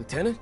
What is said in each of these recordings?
Lieutenant?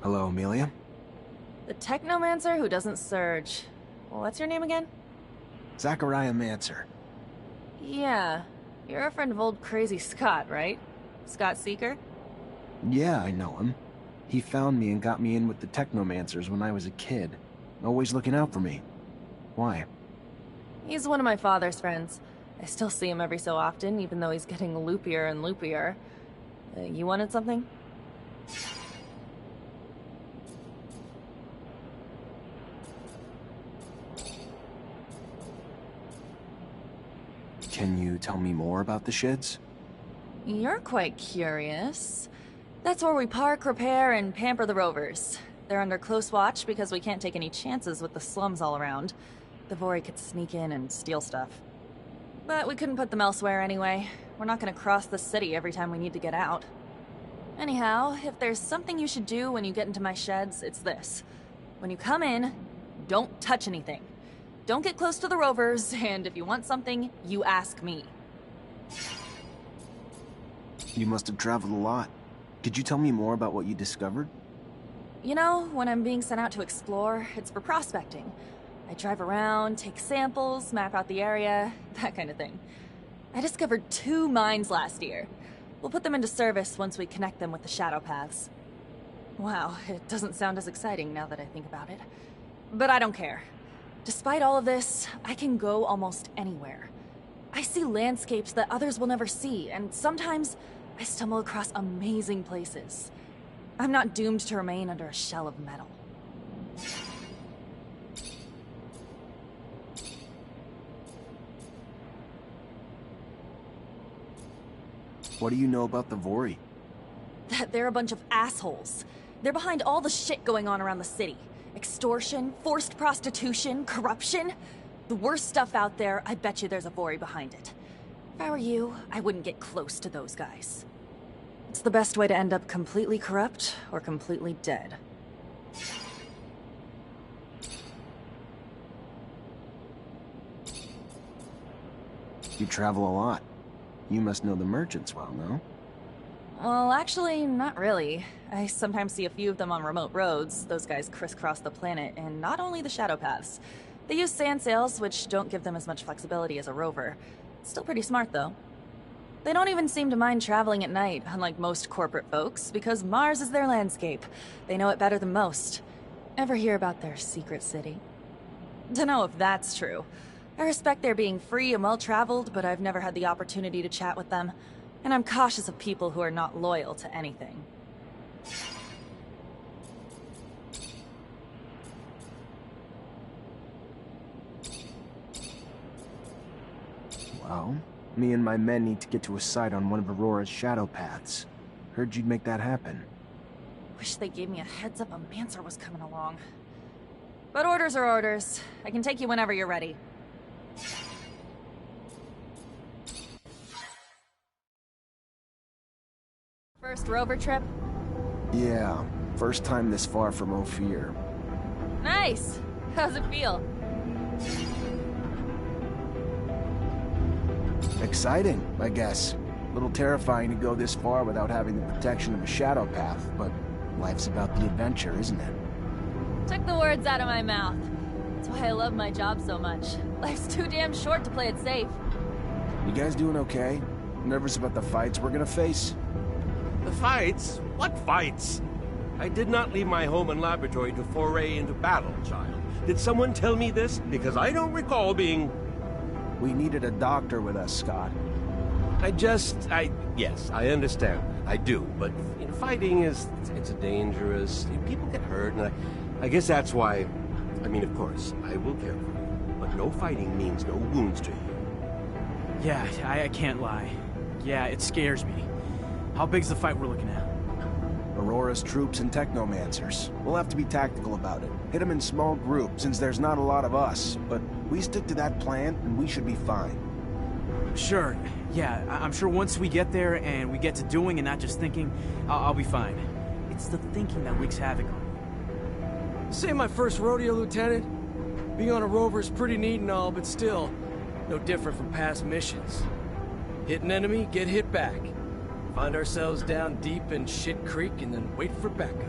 Hello, Amelia? The technomancer who doesn't surge. What's your name again? Zachariah Mancer. Yeah, you're a friend of old crazy Scott, right? Scott Seeker? Yeah, I know him. He found me and got me in with the technomancers when I was a kid. Always looking out for me. Why? He's one of my father's friends. I still see him every so often, even though he's getting loopier and loopier. You wanted something? Can you tell me more about the sheds? You're quite curious. That's where we park, repair, and pamper the rovers. They're under close watch because we can't take any chances with the slums all around. The Vori could sneak in and steal stuff. But we couldn't put them elsewhere anyway. We're not gonna cross the city every time we need to get out. Anyhow, if there's something you should do when you get into my sheds, it's this. When you come in, don't touch anything. Don't get close to the rovers, and if you want something, you ask me. You must have traveled a lot. Could you tell me more about what you discovered? You know, when I'm being sent out to explore, it's for prospecting. I drive around, take samples, map out the area, that kind of thing. I discovered 2 mines last year. We'll put them into service once we connect them with the shadow paths. Wow, it doesn't sound as exciting now that I think about it. But I don't care. Despite all of this, I can go almost anywhere. I see landscapes that others will never see, and sometimes I stumble across amazing places. I'm not doomed to remain under a shell of metal. What do you know about the Vori? That they're a bunch of assholes. They're behind all the shit going on around the city. Extortion, forced prostitution, corruption. The worst stuff out there, I bet you there's a Vori behind it. If I were you, I wouldn't get close to those guys. It's the best way to end up completely corrupt or completely dead. You travel a lot. You must know the merchants well, no? Well, actually, not really. I sometimes see a few of them on remote roads. Those guys crisscross the planet, and not only the shadow paths. They use sand sails, which don't give them as much flexibility as a rover. Still pretty smart, though. They don't even seem to mind traveling at night, unlike most corporate folks, because Mars is their landscape. They know it better than most. Ever hear about their secret city? Dunno if that's true. I respect their being free and well-traveled, but I've never had the opportunity to chat with them. And I'm cautious of people who are not loyal to anything. Well, me and my men need to get to a site on one of Aurora's shadow paths. Heard you'd make that happen. Wish they gave me a heads up a Mancer was coming along. But orders are orders. I can take you whenever you're ready. First rover trip? Yeah, first time this far from Ophir. Nice! Nice! How's it feel? Exciting, I guess. A little terrifying to go this far without having the protection of a shadow path, but life's about the adventure, isn't it? Took the words out of my mouth. That's why I love my job so much. Life's too damn short to play it safe. You guys doing okay? Nervous about the fights we're gonna face? The fights? What fights? I did not leave my home and laboratory to foray into battle, child. Did someone tell me this? Because I don't recall being... We needed a doctor with us, Scott. Yes, I understand. I do, but you know, fighting is, it's dangerous. People get hurt, and I guess that's why, I mean, of course, I will care for you, but no fighting means no wounds to you. Yeah, I can't lie. Yeah, it scares me. How big's the fight we're looking at? Aurora's troops and technomancers. We'll have to be tactical about it. Hit them in small groups, since there's not a lot of us. But we stick to that plan, and we should be fine. Sure. Yeah, I'm sure once we get there and we get to doing and not just thinking, I'll be fine. It's the thinking that wreaks havoc on me. This ain't my first rodeo, Lieutenant. Being on a rover is pretty neat and all, but still, no different from past missions. Hit an enemy, get hit back. Find ourselves down deep in Shit Creek and then wait for backup.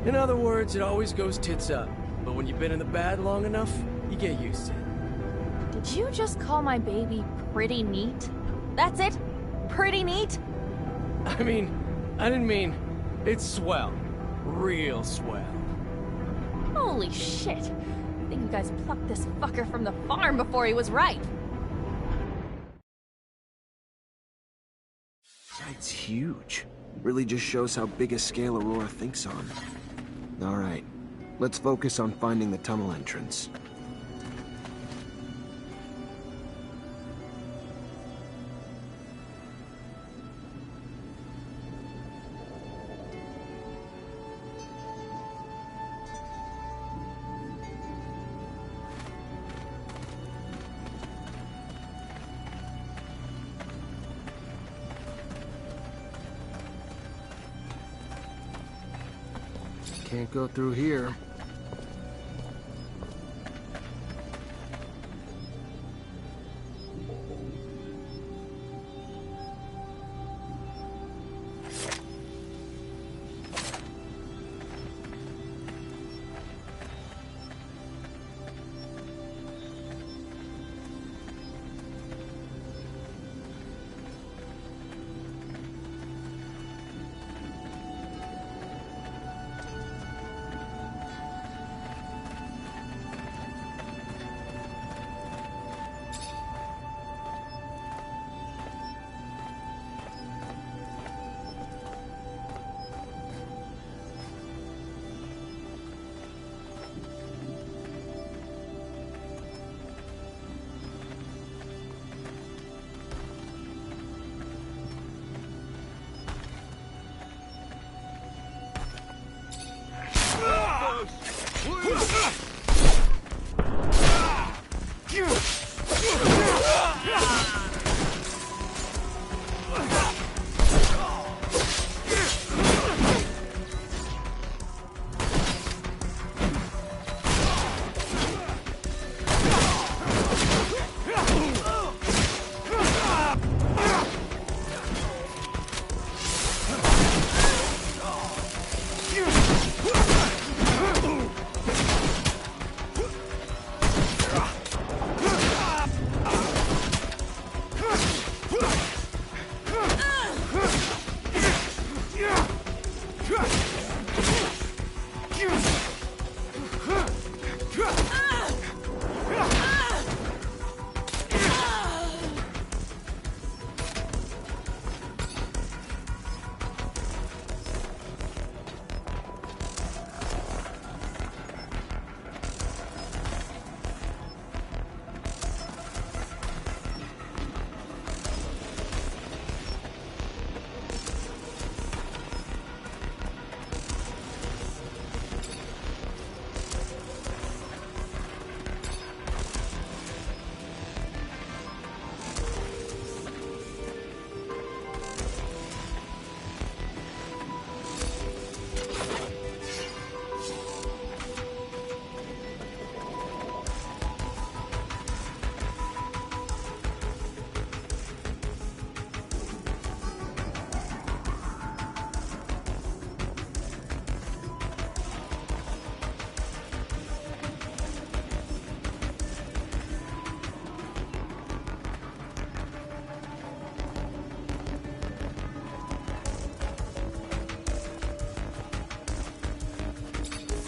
In other words, it always goes tits up. But when you've been in the bad long enough, you get used to it. Did you just call my baby pretty neat? That's it? Pretty neat? I didn't mean... It's swell. Real swell. Holy shit. I think you guys plucked this fucker from the farm before he was ripe. It's huge. Really just shows how big a scale Aurora thinks on. Alright, let's focus on finding the tunnel entrance. Can't go through here.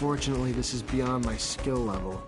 Unfortunately, this is beyond my skill level.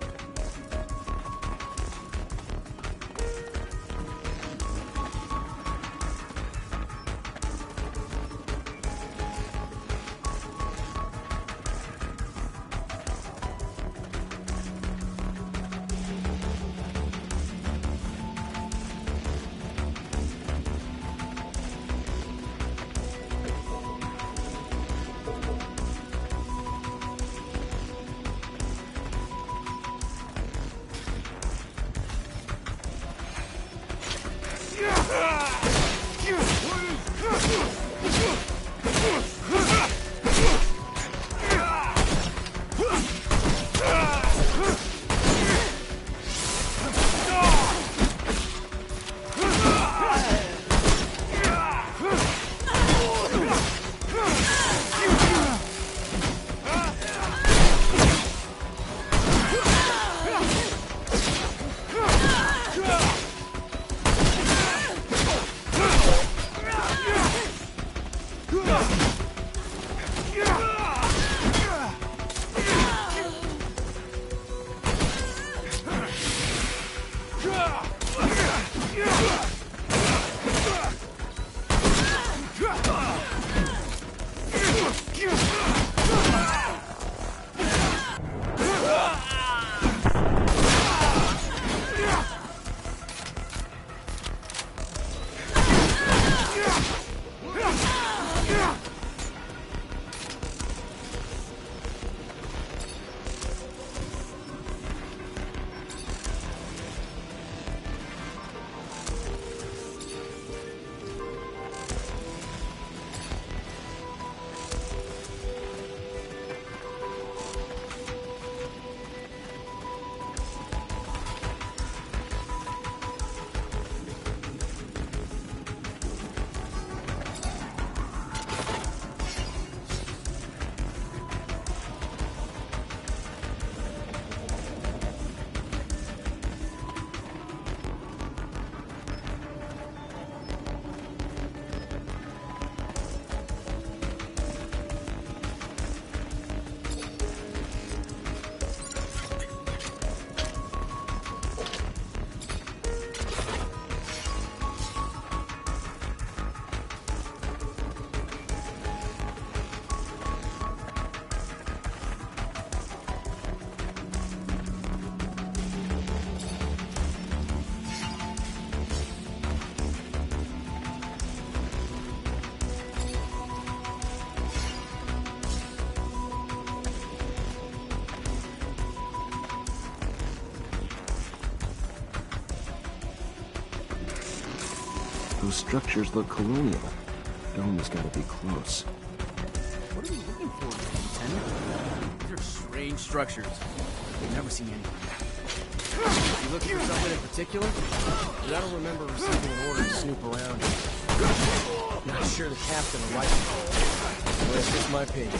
Those structures look colonial. Dome has got to be close. What are we looking for, Lieutenant? These are strange structures. We've never seen anything. You looking for something in particular? But I don't remember receiving an order to snoop around. Not sure the captain will like it. Well, that's just my opinion.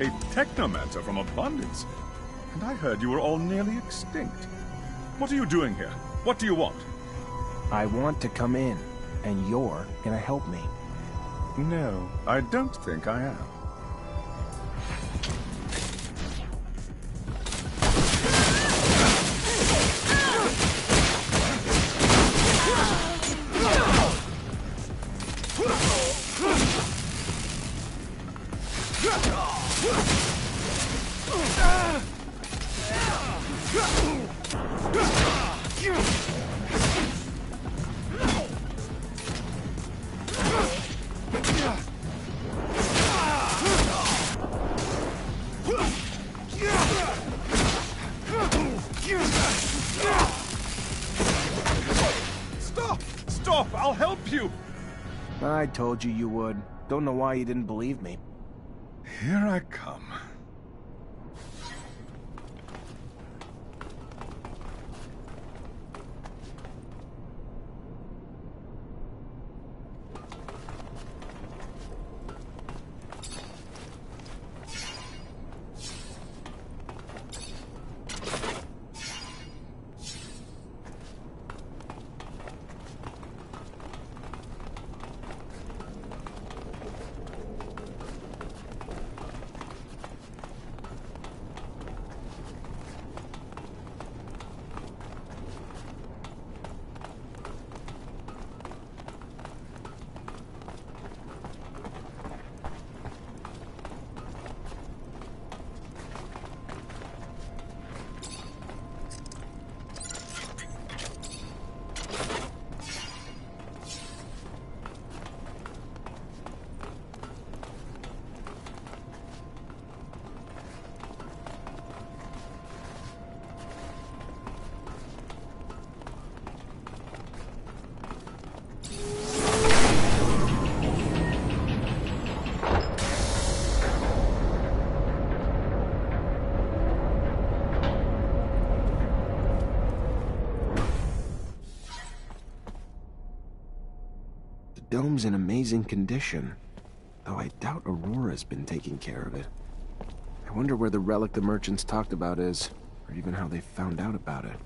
A technomancer from Abundance. And I heard you were all nearly extinct. What are you doing here? What do you want? I want to come in, and you're gonna help me. No, I don't think I am. Stop! I'll help you! I told you would. Don't know why you didn't believe me. Here I come. The dome's in amazing condition, though I doubt Aurora's been taking care of it. I wonder where the relic the merchants talked about is, or even how they found out about it.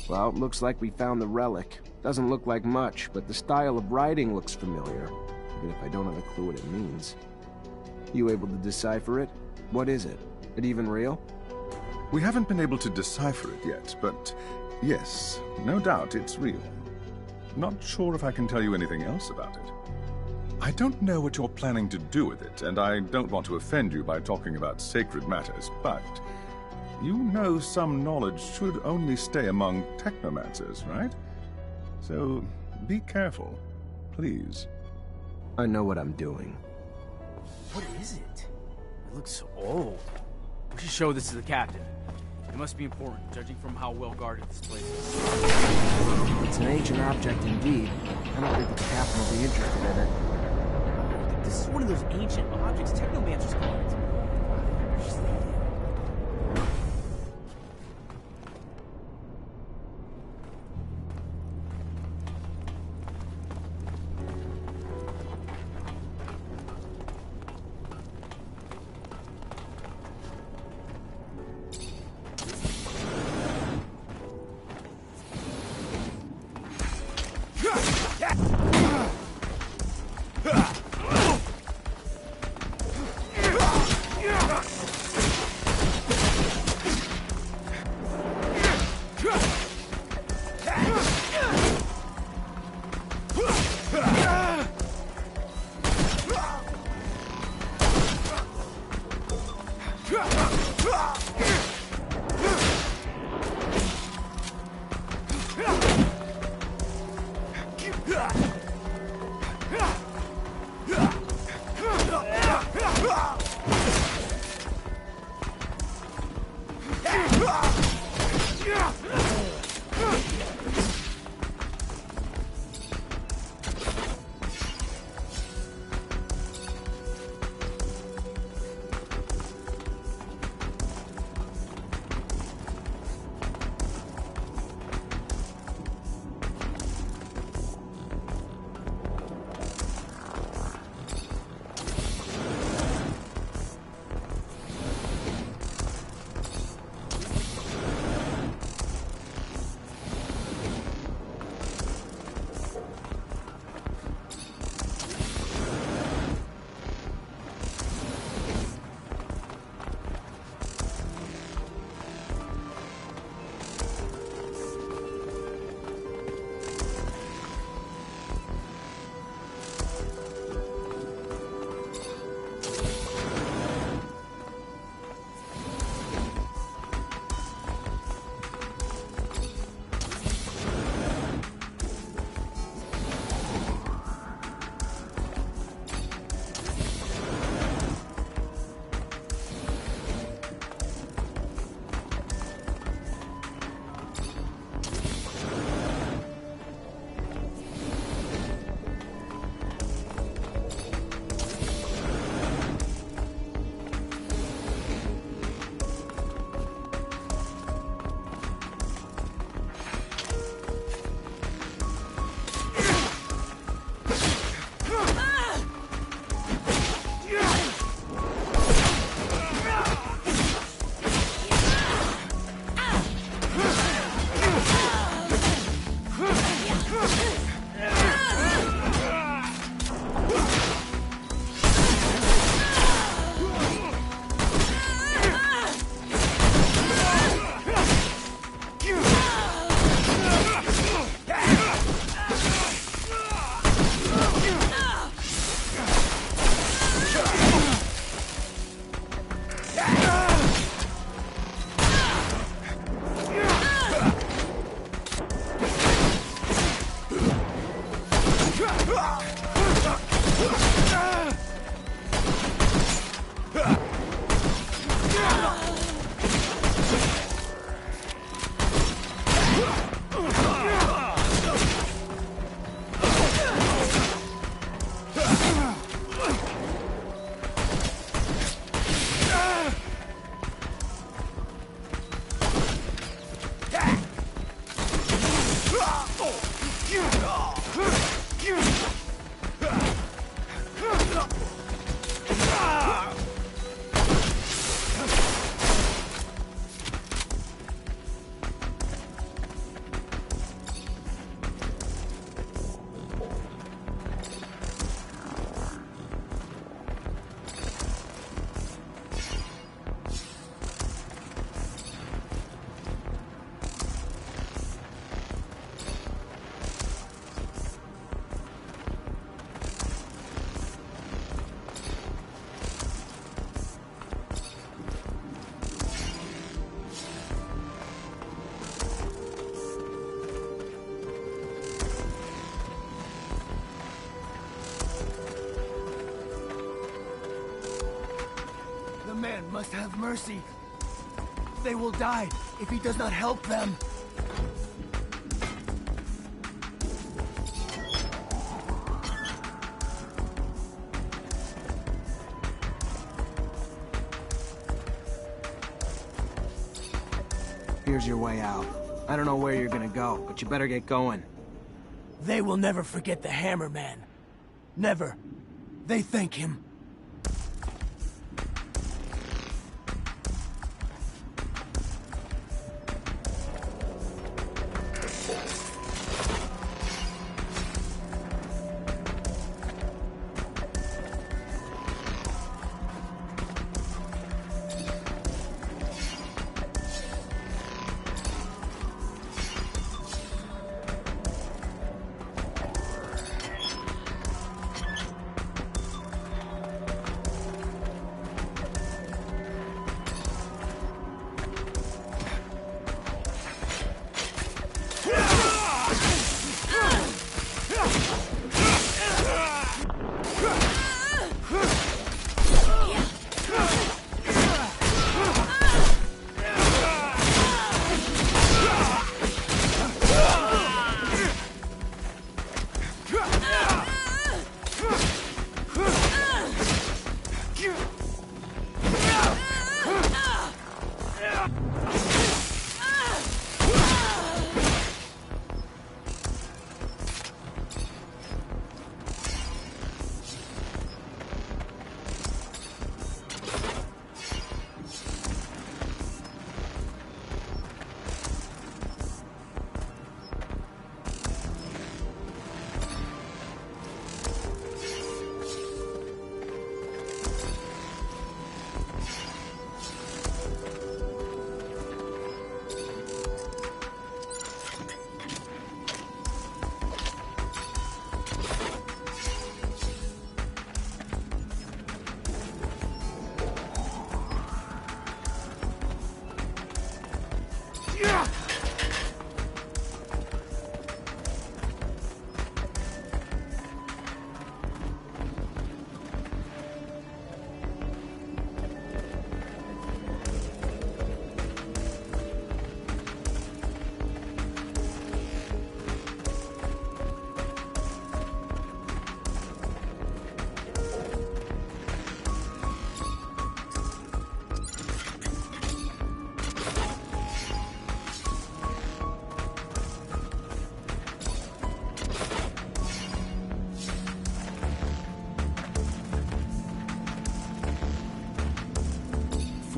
Well, looks like we found the relic. Doesn't look like much, but the style of writing looks familiar, even if I don't have a clue what it means. You able to decipher it? What is it? It even real? We haven't been able to decipher it yet, but yes, no doubt it's real. Not sure if I can tell you anything else about it. I don't know what you're planning to do with it, and I don't want to offend you by talking about sacred matters, but you know some knowledge should only stay among technomancers, right? So be careful, please. I know what I'm doing. What is it? It looks so old. We should show this to the captain. It must be important, judging from how well guarded this place is. It's an ancient object indeed. I don't think that the captain will be interested in it. I think this is one of those ancient objects technomancers collect. They're just like... must have mercy. They will die if he does not help them. Here's your way out. I don't know where you're gonna go, but you better get going. They will never forget the Hammer Man. Never. They thank him.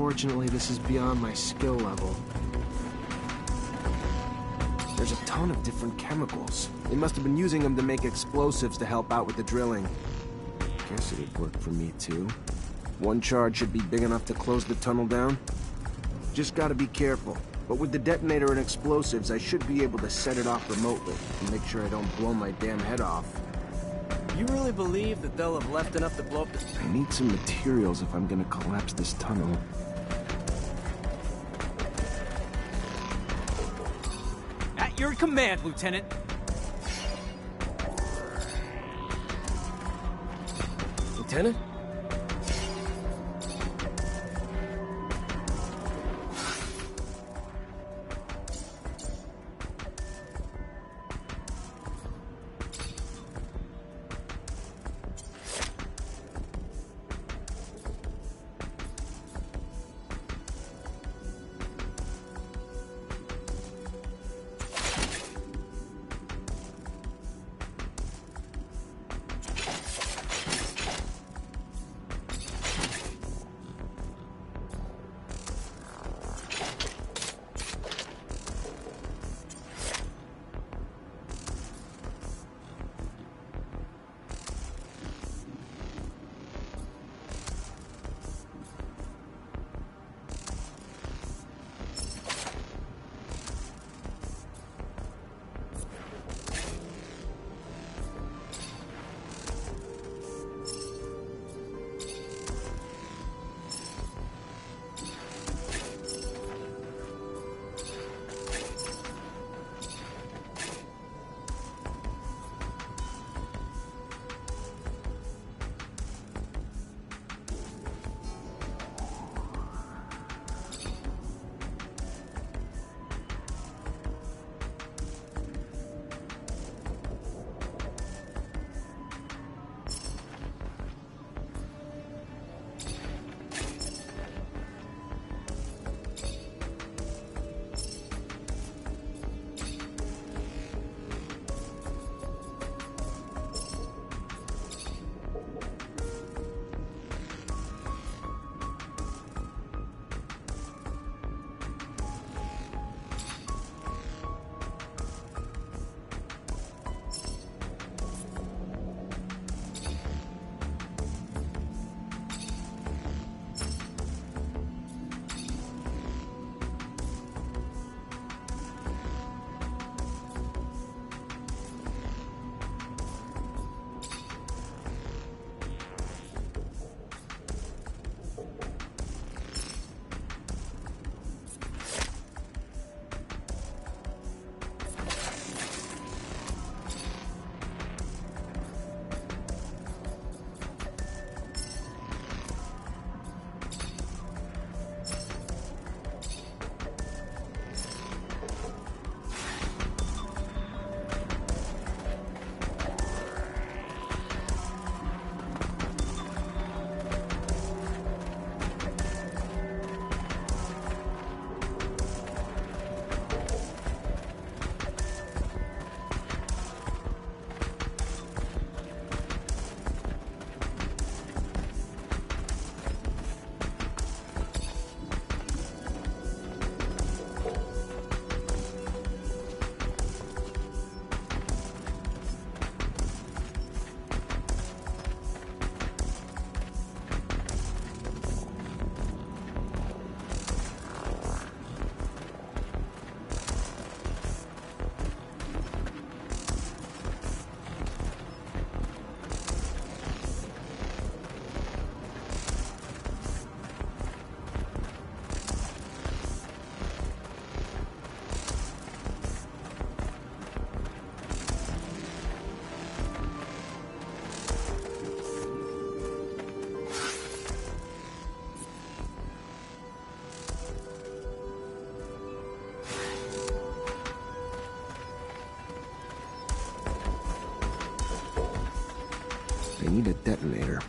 Unfortunately, this is beyond my skill level. There's a ton of different chemicals. They must have been using them to make explosives to help out with the drilling. Guess it would work for me too. One charge should be big enough to close the tunnel down. Just gotta be careful. But with the detonator and explosives, I should be able to set it off remotely and make sure I don't blow my damn head off. You really believe that they'll have left enough to blow up the... I need some materials if I'm gonna collapse this tunnel. At your command, Lieutenant. Lieutenant? need a detonator.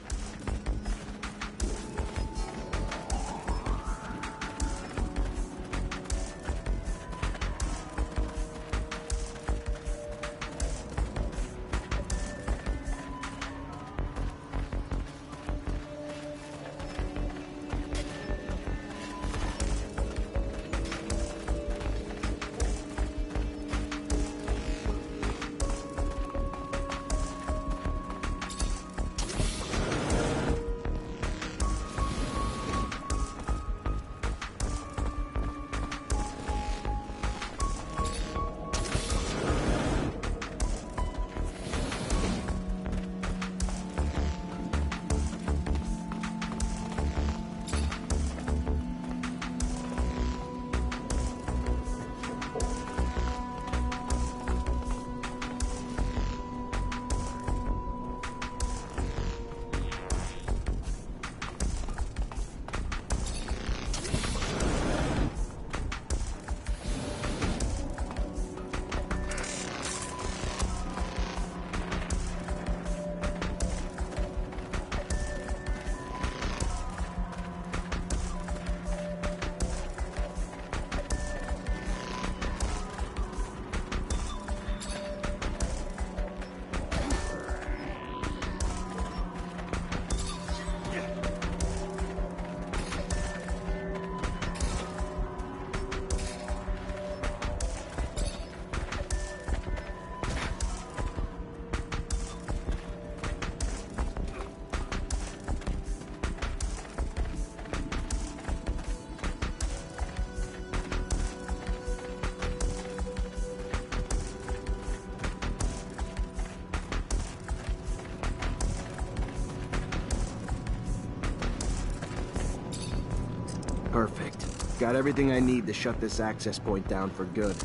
Perfect. Got everything I need to shut this access point down for good.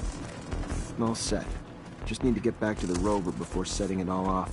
All set. Just need to get back to the rover before setting it all off.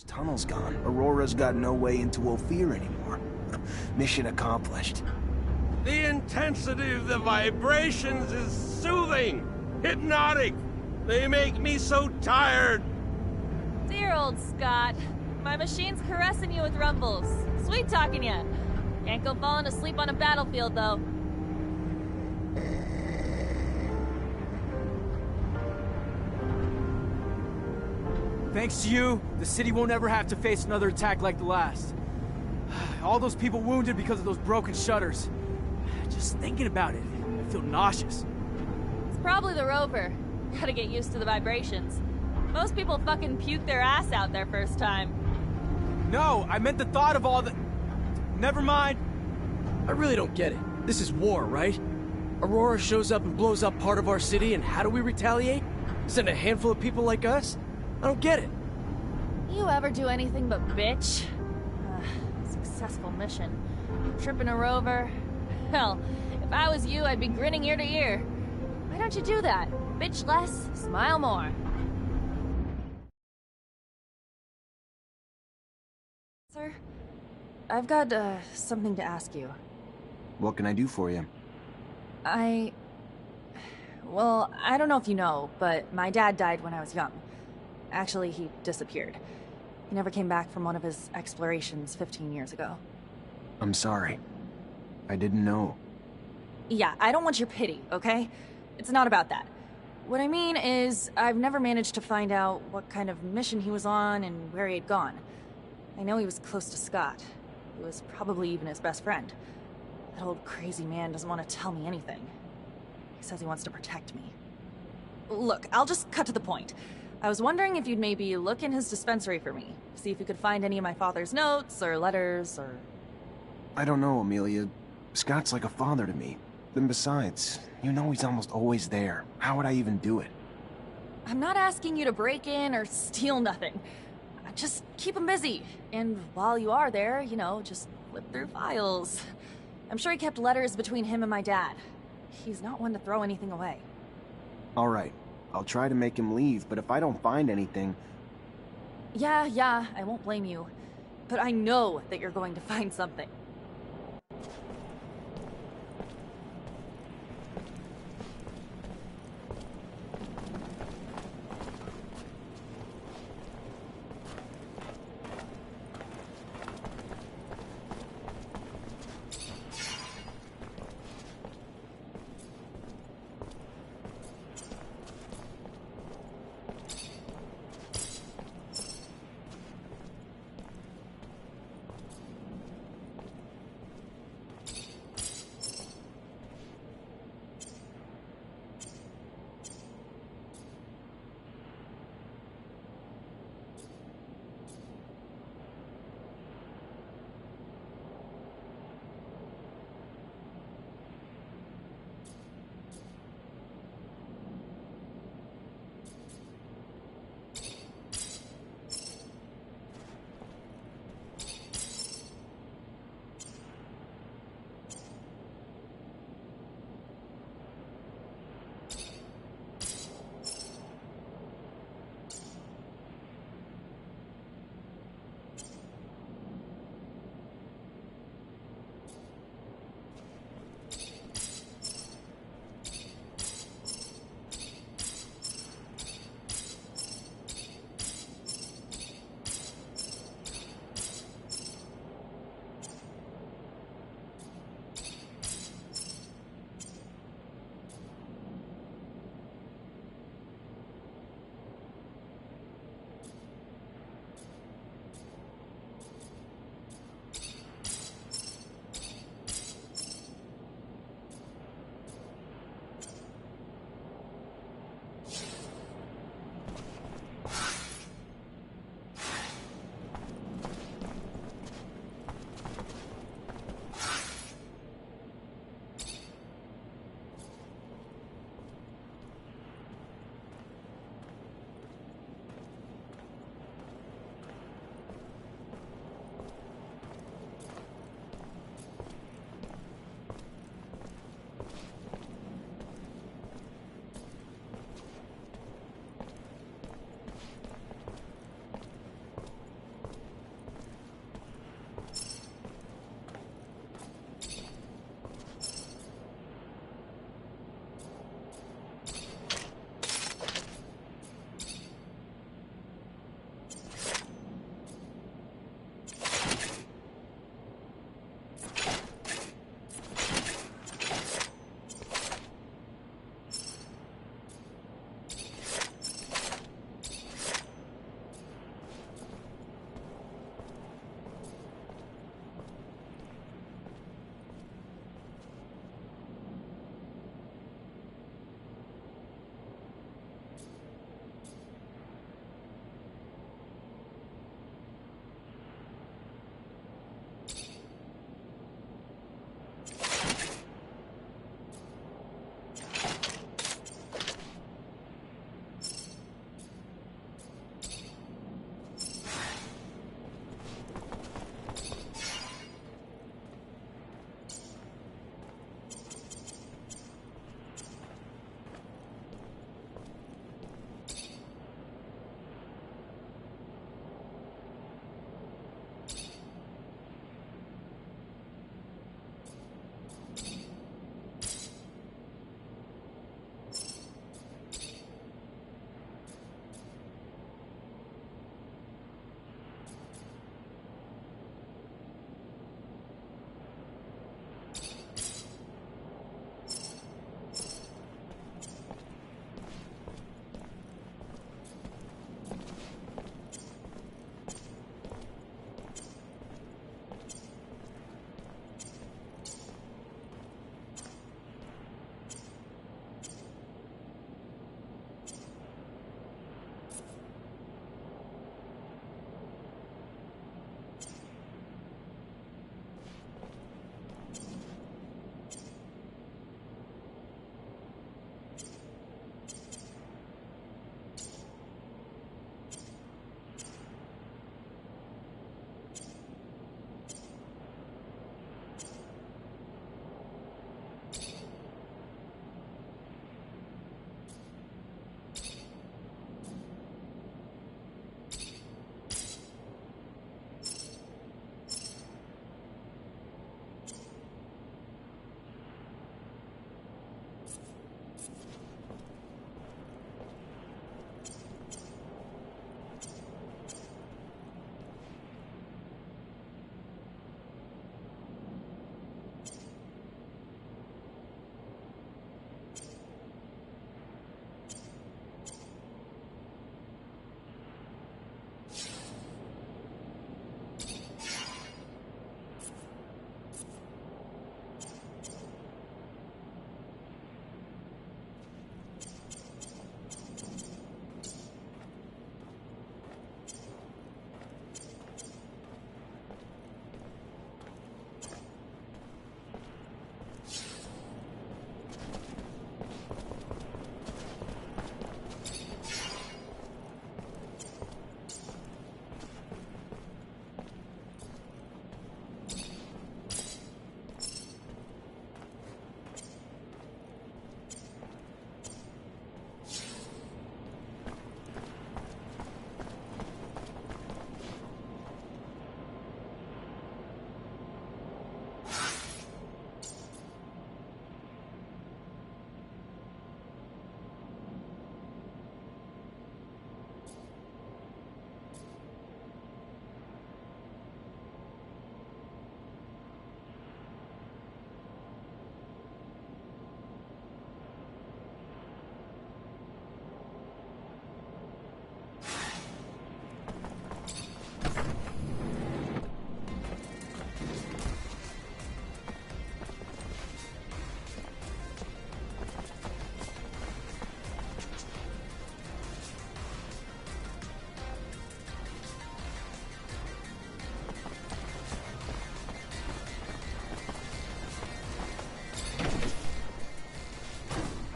Tunnel's gone. Aurora's got no way into Ophir anymore. Mission accomplished. The intensity of the vibrations is soothing, hypnotic. They make me so tired. Dear old Scott. My machine's caressing you with rumbles. Sweet talking you. Can't go falling asleep on a battlefield, though. Thanks to you, the city won't ever have to face another attack like the last. All those people wounded because of those broken shutters. Just thinking about it, I feel nauseous. It's probably the rover. Gotta get used to the vibrations. Most people fucking puke their ass out their first time. No, I meant the thought of all the... Never mind. I really don't get it. This is war, right? Aurora shows up and blows up part of our city, and how do we retaliate? Send a handful of people like us? I don't get it. You ever do anything but bitch? Successful mission. Tripping a rover. Hell, if I was you, I'd be grinning ear to ear. Why don't you do that? Bitch less, smile more. Sir, I've got, something to ask you. What can I do for you? Well, I don't know if you know, but my dad died when I was young. Actually, he disappeared. He never came back from one of his explorations 15 years ago. I'm sorry. I didn't know. Yeah, I don't want your pity, okay? It's not about that. What I mean is, I've never managed to find out what kind of mission he was on and where he had gone. I know he was close to Scott. He was probably even his best friend. That old crazy man doesn't want to tell me anything. He says he wants to protect me. Look, I'll just cut to the point. I was wondering if you'd maybe look in his dispensary for me. See if you could find any of my father's notes, or letters, or... I don't know, Amelia. Scott's like a father to me. Then besides, you know he's almost always there. How would I even do it? I'm not asking you to break in or steal nothing. Just keep him busy. And while you are there, you know, just flip through files. I'm sure he kept letters between him and my dad. He's not one to throw anything away. All right. I'll try to make him leave, but if I don't find anything... Yeah, I won't blame you. But I know that you're going to find something.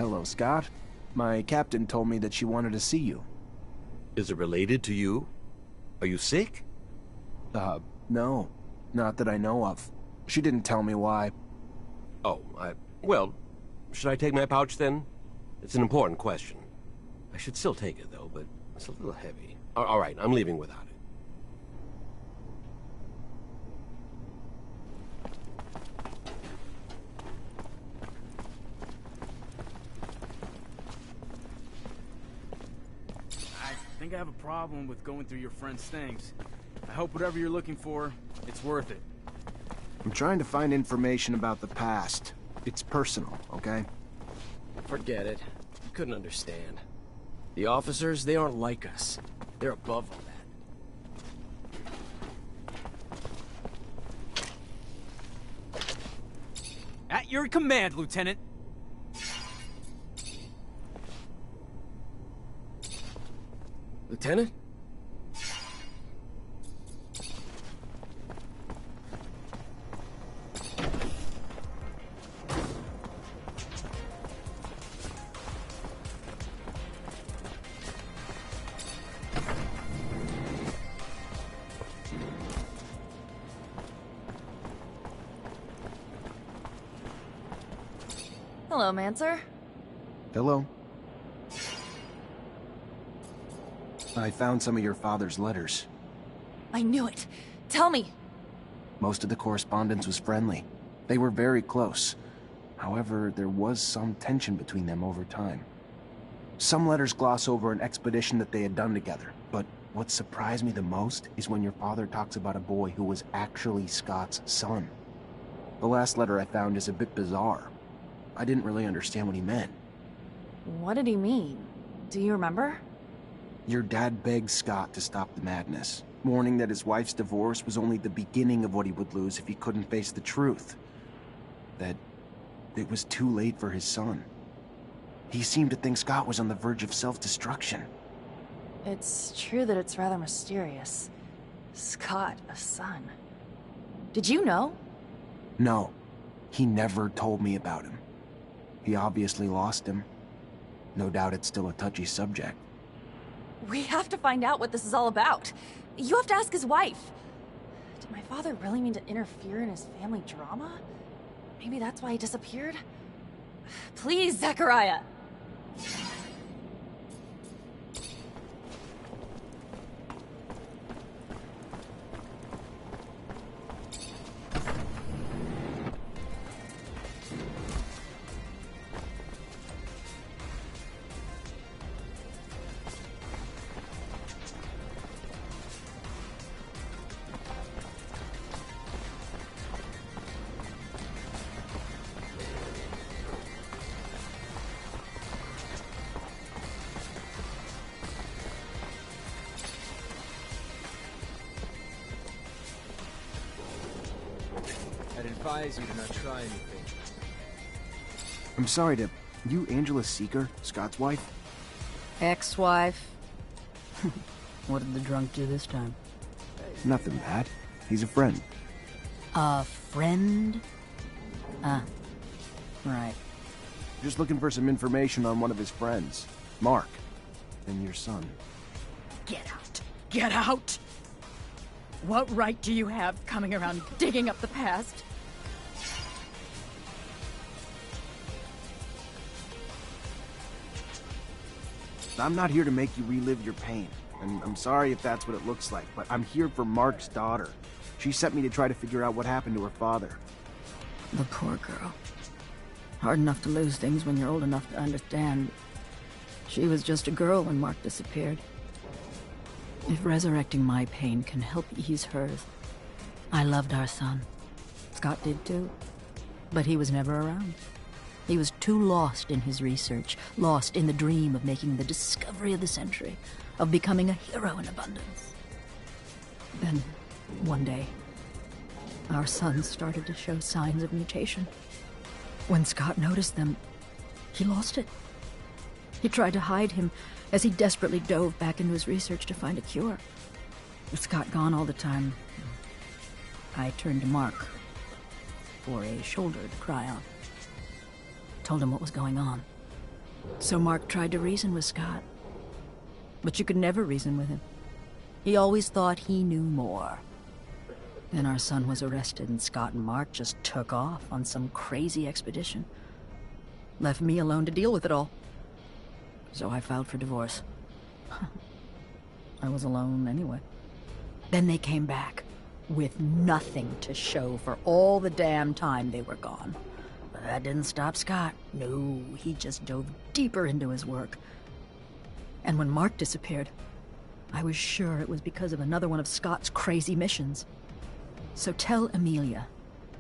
Hello, Scott. My captain told me that she wanted to see you. Is it related to you? Are you sick? No. Not that I know of. She didn't tell me why. Oh, well, should I take my pouch then? It's an important question. I should still take it, though, but it's a little heavy. All right, I'm leaving without it. I think I have a problem with going through your friend's things. I hope whatever you're looking for, it's worth it. I'm trying to find information about the past. It's personal, okay? Forget it. You couldn't understand. The officers, they aren't like us. They're above all that. At your command, Lieutenant. Lieutenant? Hello, Mancer. Hello? I found some of your father's letters. I knew it. Tell me. Most of the correspondence was friendly. They were very close. However, there was some tension between them over time. Some letters gloss over an expedition that they had done together, but what surprised me the most is when your father talks about a boy who was actually Scott's son. The last letter I found is a bit bizarre. I didn't really understand what he meant. What did he mean? Do you remember? Your dad begged Scott to stop the madness, warning that his wife's divorce was only the beginning of what he would lose if he couldn't face the truth. That it was too late for his son. He seemed to think Scott was on the verge of self-destruction. It's true that it's rather mysterious. Scott, a son. Did you know? No, he never told me about him. He obviously lost him. No doubt it's still a touchy subject. We have to find out what this is all about. You have to ask his wife. Did my father really mean to interfere in his family drama? Maybe that's why he disappeared? Please, Zachariah! I'd advise you to not try anything. I'm sorry to... You Angela Seeker, Scott's wife? Ex-wife? What did the drunk do this time? Nothing bad. He's a friend. A friend? Ah. Right. Just looking for some information on one of his friends. Mark. And your son. Get out! Get out! What right do you have coming around digging up the past? I'm not here to make you relive your pain. And I'm sorry if that's what it looks like, but I'm here for Mark's daughter. She sent me to try to figure out what happened to her father. The poor girl. Hard enough to lose things when you're old enough to understand. She was just a girl when Mark disappeared. If resurrecting my pain can help ease hers. I loved our son. Scott did too. But he was never around. He was too lost in his research, lost in the dream of making the discovery of the century, of becoming a hero in abundance. Then, one day, our son started to show signs of mutation. When Scott noticed them, he lost it. He tried to hide him as he desperately dove back into his research to find a cure. With Scott gone all the time, I turned to Mark for a shoulder to cry on. Told him what was going on. So Mark tried to reason with Scott. But you could never reason with him. He always thought he knew more. Then our son was arrested and Scott and Mark just took off on some crazy expedition. Left me alone to deal with it all. So I filed for divorce. I was alone anyway. Then they came back, with nothing to show for all the damn time they were gone. But that didn't stop Scott. No, he just dove deeper into his work. And when Mark disappeared, I was sure it was because of another one of Scott's crazy missions. So tell Amelia,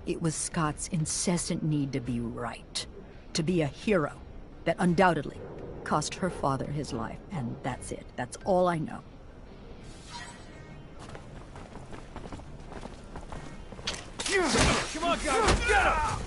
it was Scott's incessant need to be right, to be a hero, that undoubtedly cost her father his life, and that's it. That's all I know. Come on, guys, get him!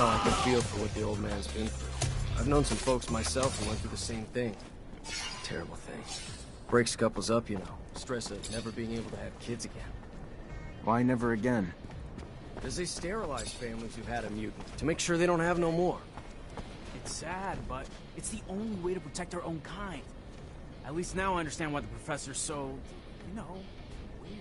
I can feel for what the old man's been through. I've known some folks myself who went through the same thing. Terrible thing. Breaks couples up, you know. Stress of never being able to have kids again. Why never again? Because they sterilize families who've had a mutant to make sure they don't have no more. It's sad, but it's the only way to protect our own kind. At least now I understand why the professor's so, you know, weird.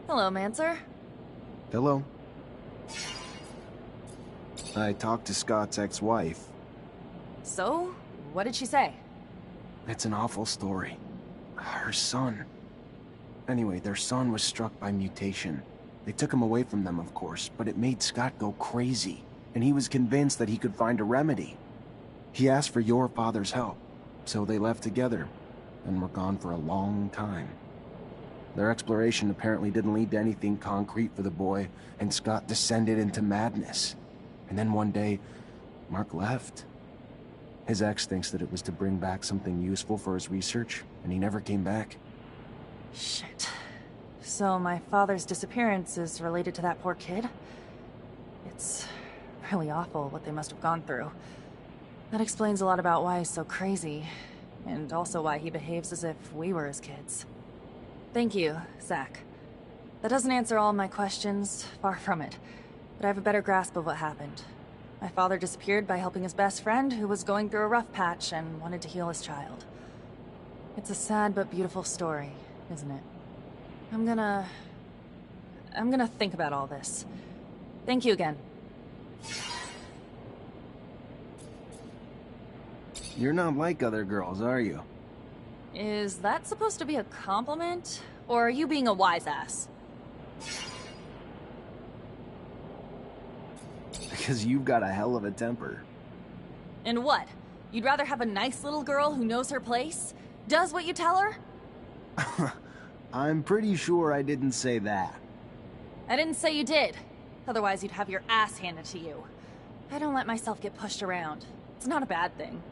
Hello, Mancer. Hello. I talked to Scott's ex-wife. So, what did she say? It's an awful story. Her son. Anyway, their son was struck by mutation. They took him away from them, of course, but it made Scott go crazy, and he was convinced that he could find a remedy. He asked for your father's help, so they left together, and were gone for a long time. Their exploration apparently didn't lead to anything concrete for the boy, and Scott descended into madness. And then one day, Mark left. His ex thinks that it was to bring back something useful for his research, and he never came back. Shit. So my father's disappearance is related to that poor kid? It's really awful what they must have gone through. That explains a lot about why he's so crazy, and also why he behaves as if we were his kids. Thank you, Zach. That doesn't answer all my questions, far from it, but I have a better grasp of what happened. My father disappeared by helping his best friend, who was going through a rough patch and wanted to heal his child. It's a sad but beautiful story, isn't it? I'm gonna think about all this. Thank you again. You're not like other girls, are you? Is that supposed to be a compliment? Or are you being a wise ass? Because you've got a hell of a temper. And what? You'd rather have a nice little girl who knows her place? Does what you tell her? I'm pretty sure I didn't say that. I didn't say you did. Otherwise you'd have your ass handed to you. I don't let myself get pushed around. It's not a bad thing.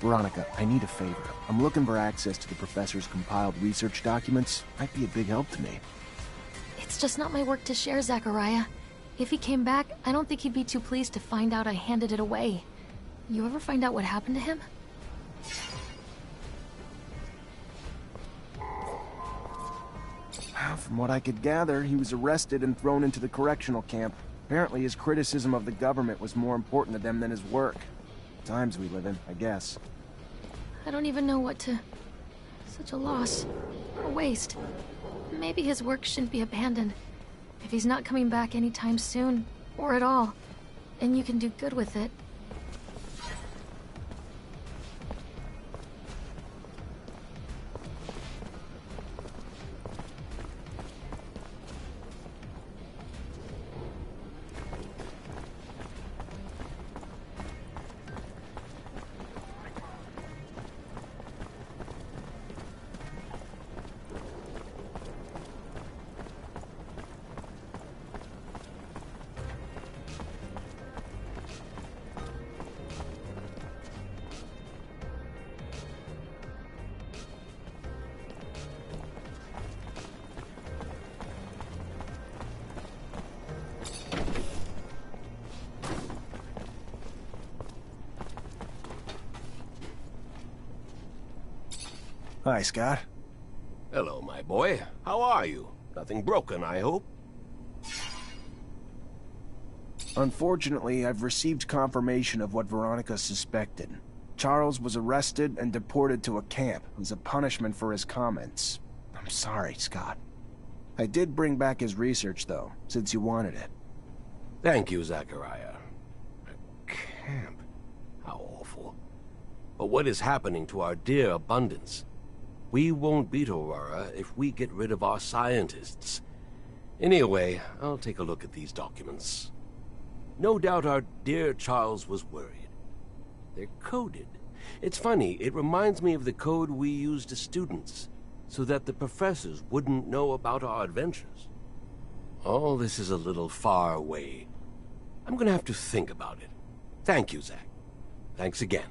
Veronica, I need a favor. I'm looking for access to the professor's compiled research documents. Might be a big help to me. It's just not my work to share, Zachariah. If he came back, I don't think he'd be too pleased to find out I handed it away. You ever find out what happened to him? From what I could gather, he was arrested and thrown into the correctional camp. Apparently his criticism of the government was more important to them than his work. Times we live in, I guess. I don't even know what to... Such a loss. A waste. Maybe his work shouldn't be abandoned. If he's not coming back anytime soon, or at all, and you can do good with it. Hi, Scott. Hello, my boy. How are you? Nothing broken, I hope? Unfortunately, I've received confirmation of what Veronica suspected. Charles was arrested and deported to a camp as a punishment for his comments. I'm sorry, Scott. I did bring back his research, though, since you wanted it. Thank you, Zachariah. A camp? How awful. But what is happening to our dear abundance? We won't beat Aurora if we get rid of our scientists. Anyway, I'll take a look at these documents. No doubt our dear Charles was worried. They're coded. It's funny, it reminds me of the code we used as students, so that the professors wouldn't know about our adventures. All this is a little far away. I'm gonna have to think about it. Thank you, Zach. Thanks again.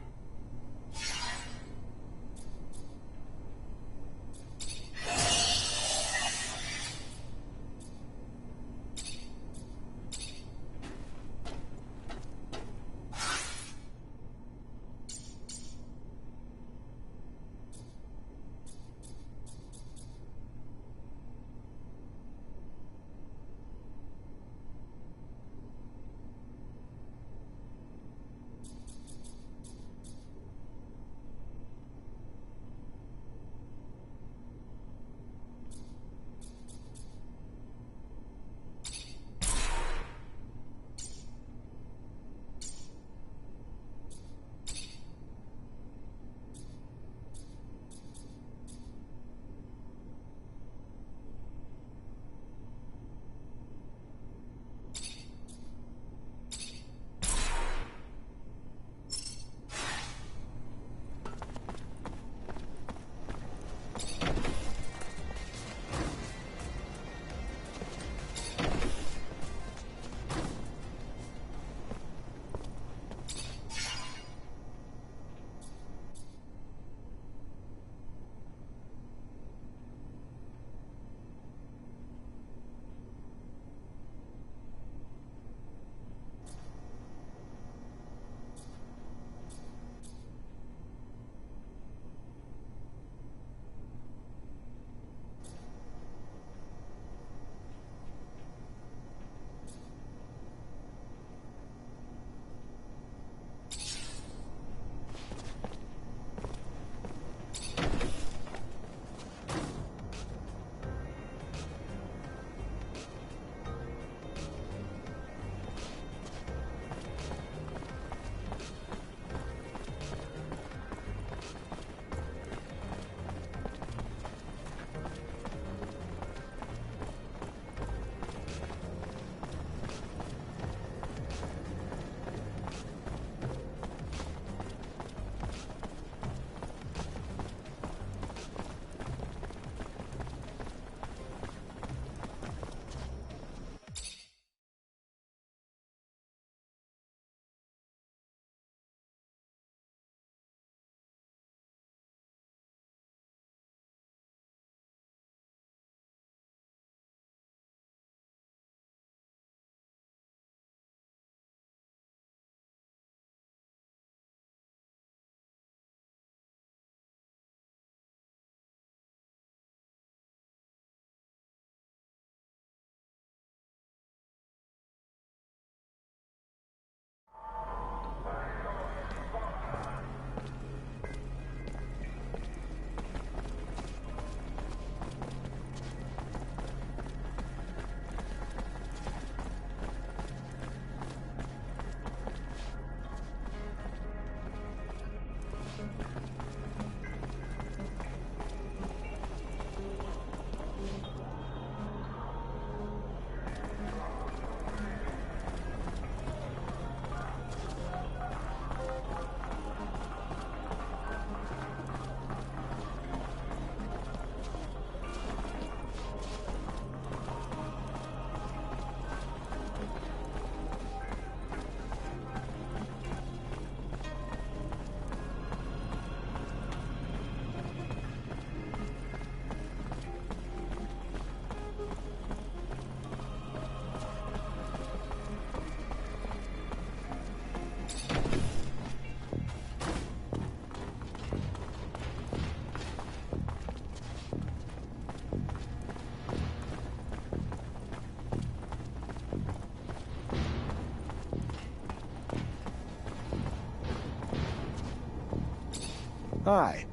Hi.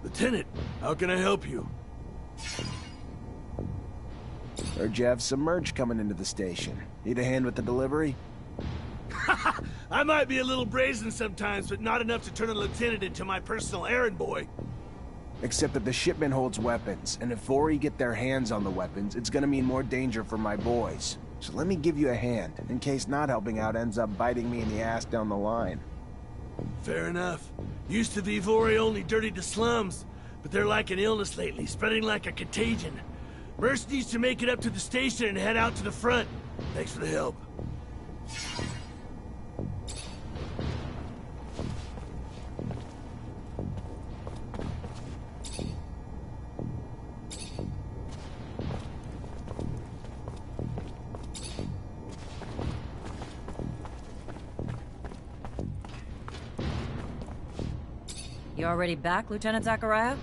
Lieutenant, how can I help you? Heard you have some merch coming into the station. Need a hand with the delivery? I might be a little brazen sometimes, but not enough to turn a lieutenant into my personal errand boy. Except that the shipment holds weapons, and if Vori get their hands on the weapons, it's gonna mean more danger for my boys. So let me give you a hand, in case not helping out ends up biting me in the ass down the line. Fair enough. Used to be Vori only dirtied the slums, but they're like an illness lately, spreading like a contagion. Merce needs to make it up to the station and head out to the front. Thanks for the help. You already back, Lieutenant Zachariah?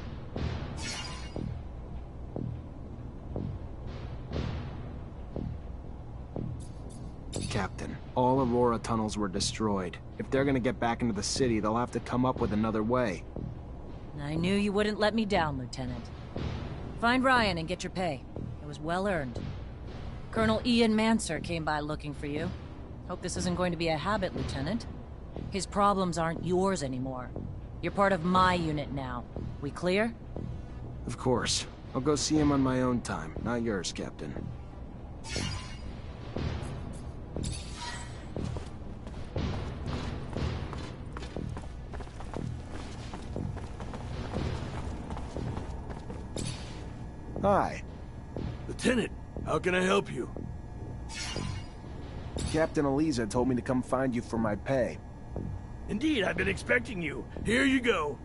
Captain, all Aurora tunnels were destroyed. If they're gonna get back into the city, they'll have to come up with another way. I knew you wouldn't let me down, Lieutenant. Find Ryan and get your pay. It was well earned. Colonel Ian Manser came by looking for you. Hope this isn't going to be a habit, Lieutenant. His problems aren't yours anymore. You're part of my unit now. We clear? Of course. I'll go see him on my own time, not yours, Captain. Hi. Lieutenant, how can I help you? Captain Eliza told me to come find you for my pay. Indeed, I've been expecting you. Here you go.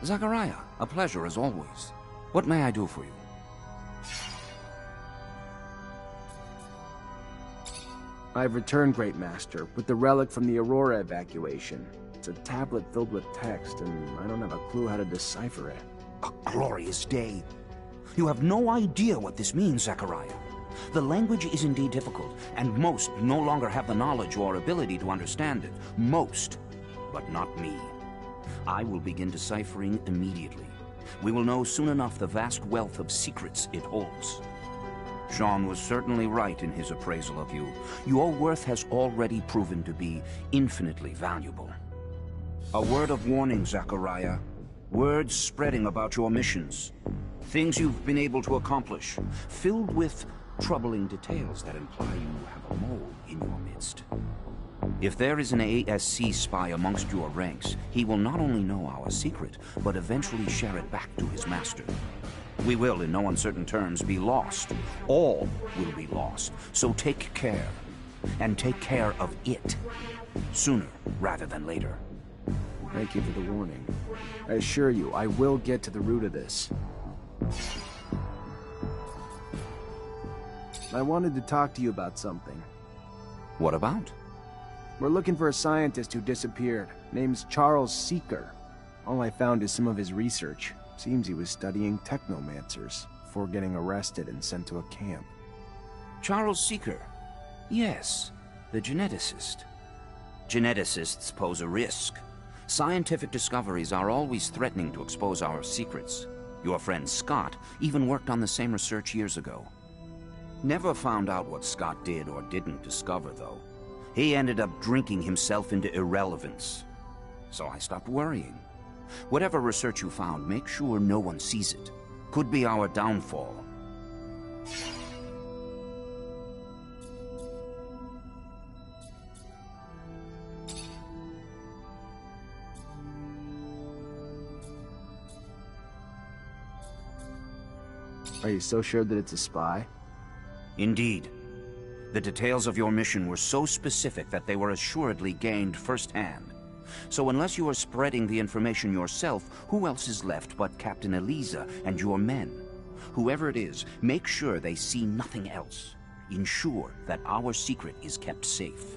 Zachariah, a pleasure as always. What may I do for you? I've returned, Great Master, with the relic from the Aurora evacuation. It's a tablet filled with text, and I don't have a clue how to decipher it. A glorious day. You have no idea what this means, Zachariah. The language is indeed difficult, and most no longer have the knowledge or ability to understand it. Most, but not me. I will begin deciphering immediately. We will know soon enough the vast wealth of secrets it holds. Jean was certainly right in his appraisal of you. Your worth has already proven to be infinitely valuable. A word of warning, Zachariah. Words spreading about your missions. Things you've been able to accomplish, filled with troubling details that imply you have a mole in your midst. If there is an ASC spy amongst your ranks, he will not only know our secret, but eventually share it back to his master. We will, in no uncertain terms, be lost. All will be lost. So take care. And take care of it. Sooner rather than later. Thank you for the warning. I assure you, I will get to the root of this. I wanted to talk to you about something. What about? We're looking for a scientist who disappeared. Name's Charles Seeker. All I found is some of his research. Seems he was studying technomancers. before getting arrested and sent to a camp. Charles Seeker. Yes, the geneticist. Geneticists pose a risk. Scientific discoveries are always threatening to expose our secrets. Your friend Scott even worked on the same research years ago. Never found out what Scott did or didn't discover, though. He ended up drinking himself into irrelevance. So I stopped worrying. Whatever research you found, make sure no one sees it. Could be our downfall. Are you so sure that it's a spy? Indeed. The details of your mission were so specific that they were assuredly gained firsthand. So unless you are spreading the information yourself, who else is left but Captain Eliza and your men? Whoever it is, make sure they see nothing else. Ensure that our secret is kept safe.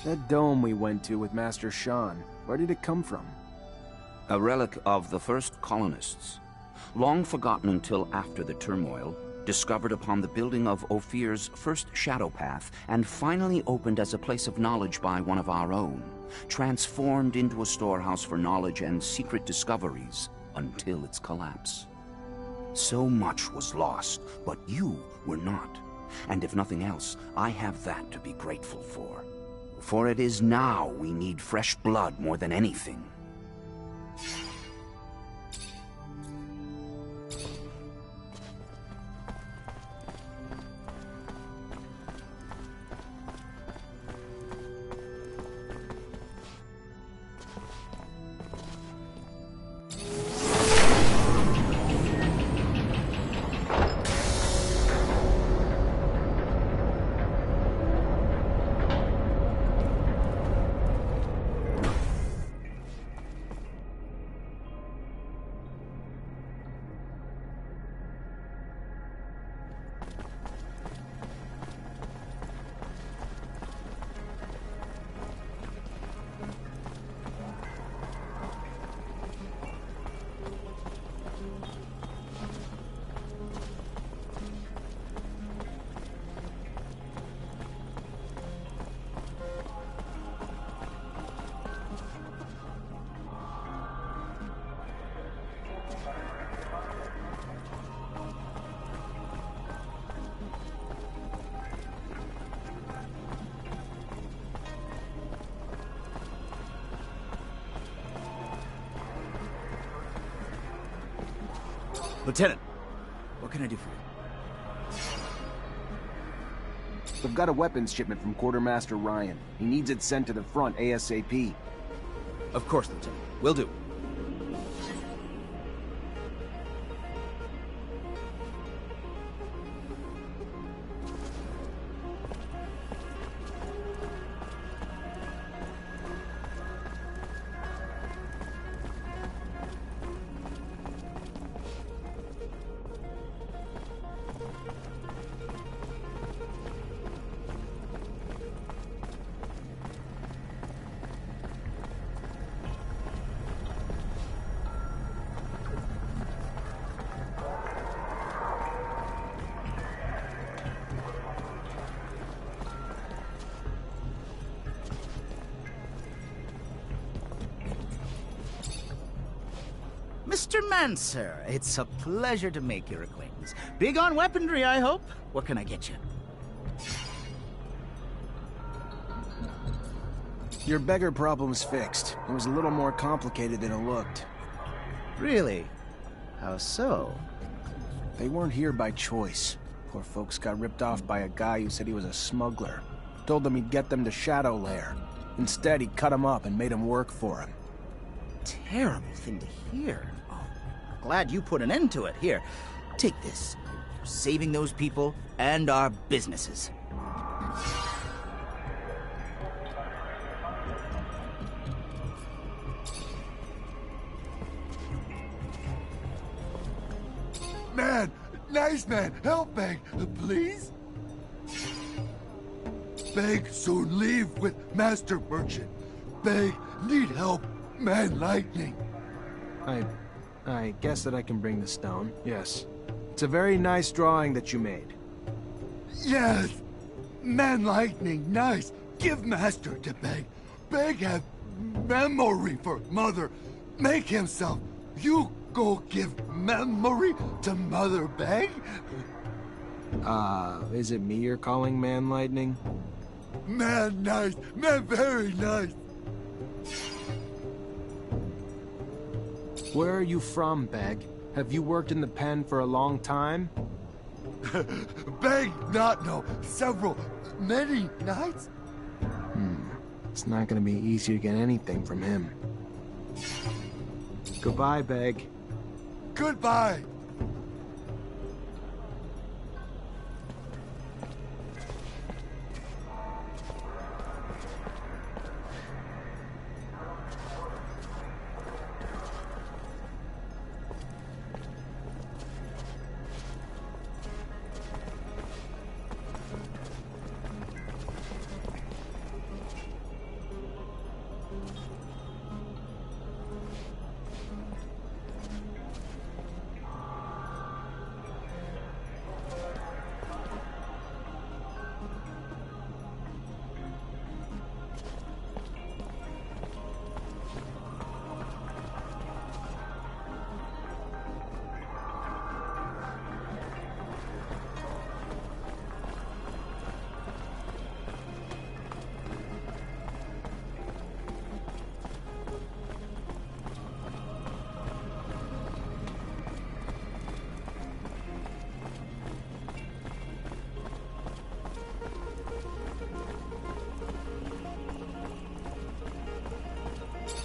That dome we went to with Master Shan, where did it come from? A relic of the first colonists. Long forgotten until after the turmoil, discovered upon the building of Ophir's first shadow path, and finally opened as a place of knowledge by one of our own, transformed into a storehouse for knowledge and secret discoveries until its collapse. So much was lost, but you were not. And if nothing else, I have that to be grateful for. For it is now we need fresh blood more than anything. Lieutenant, what can I do for you? We've got a weapons shipment from Quartermaster Ryan. He needs it sent to the front ASAP. Of course, Lieutenant. Will do. Mr. Manser, it's a pleasure to make your acquaintance. Big on weaponry, I hope? What can I get you? Your beggar problem's fixed. It was a little more complicated than it looked. Really? How so? They weren't here by choice. Poor folks got ripped off by a guy who said he was a smuggler. Told them he'd get them to Shadow Lair. Instead, he cut them up and made them work for him. Terrible thing to hear. Oh, glad you put an end to it. Here, take this. You're saving those people and our businesses. Man, nice man, help beg, please? Beg soon leave with Master Merchant. Beg need help, man lightning. I guess that I can bring the stone, yes. It's a very nice drawing that you made. Yes, man lightning, nice. Give Master to Beg. Beg have memory for Mother. Make himself. You go give memory to Mother Beg? Is it me you're calling Man Lightning? Man nice, man very nice. Where are you from, Beg? Have you worked in the pen for a long time? Beg not know, many nights? It's not gonna be easy to get anything from him. Goodbye, Beg. Goodbye.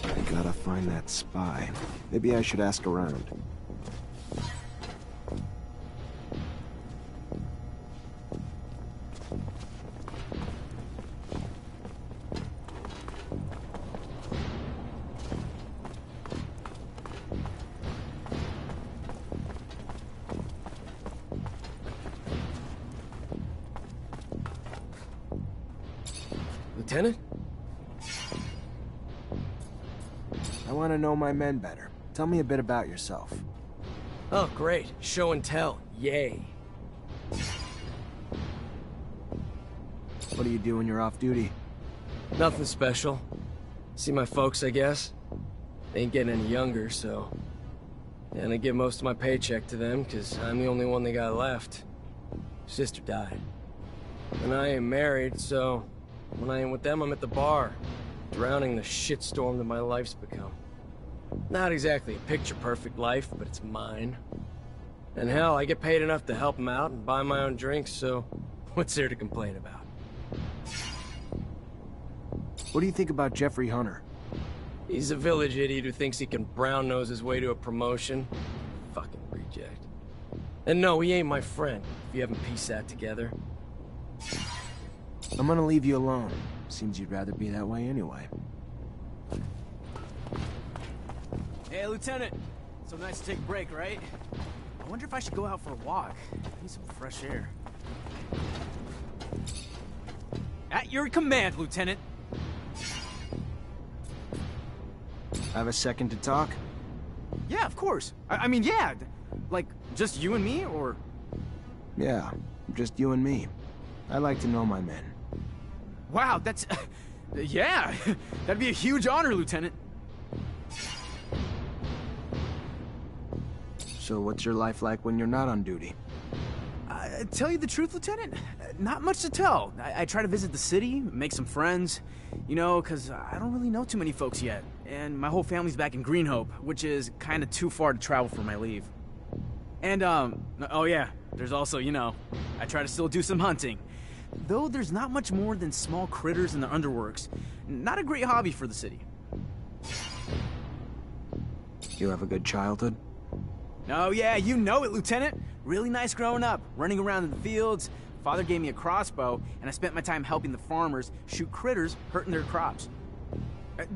I gotta find that spy. Maybe I should ask around. Lieutenant? I want to know my men better. Tell me a bit about yourself. Oh, great. Show and tell. Yay. What do you do when you're off duty? Nothing special. See my folks, I guess. They ain't getting any younger, so... And I give most of my paycheck to them, because I'm the only one they got left. Sister died. And I ain't married, so... When I ain't with them, I'm at the bar, drowning the shitstorm that my life's become. Not exactly a picture-perfect life, but it's mine. And hell, I get paid enough to help them out and buy my own drinks, so what's there to complain about? What do you think about Jeffrey Hunter? He's a village idiot who thinks he can brown-nose his way to a promotion. Fucking reject. And no, he ain't my friend, if you haven't pieced that together. I'm gonna leave you alone. Seems you'd rather be that way anyway. Hey, Lieutenant. So nice to take a break, right? I wonder if I should go out for a walk. I need some fresh air. At your command, Lieutenant. Have a second to talk? Yeah, of course. I mean, yeah. Like, just you and me, or...? Yeah, just you and me. I like to know my men. Wow, that's... yeah, that'd be a huge honor, Lieutenant. So what's your life like when you're not on duty? Tell you the truth, Lieutenant, not much to tell. I try to visit the city, make some friends, you know, because I don't really know too many folks yet. And my whole family's back in Greenhope, which is kind of too far to travel for my leave. And, oh yeah, there's also, you know, I try to still do some hunting. Though there's not much more than small critters in the underworks. Not a great hobby for the city. You have a good childhood? Oh yeah, you know it, Lieutenant. Really nice growing up, running around in the fields. Father gave me a crossbow, and I spent my time helping the farmers shoot critters hurting their crops.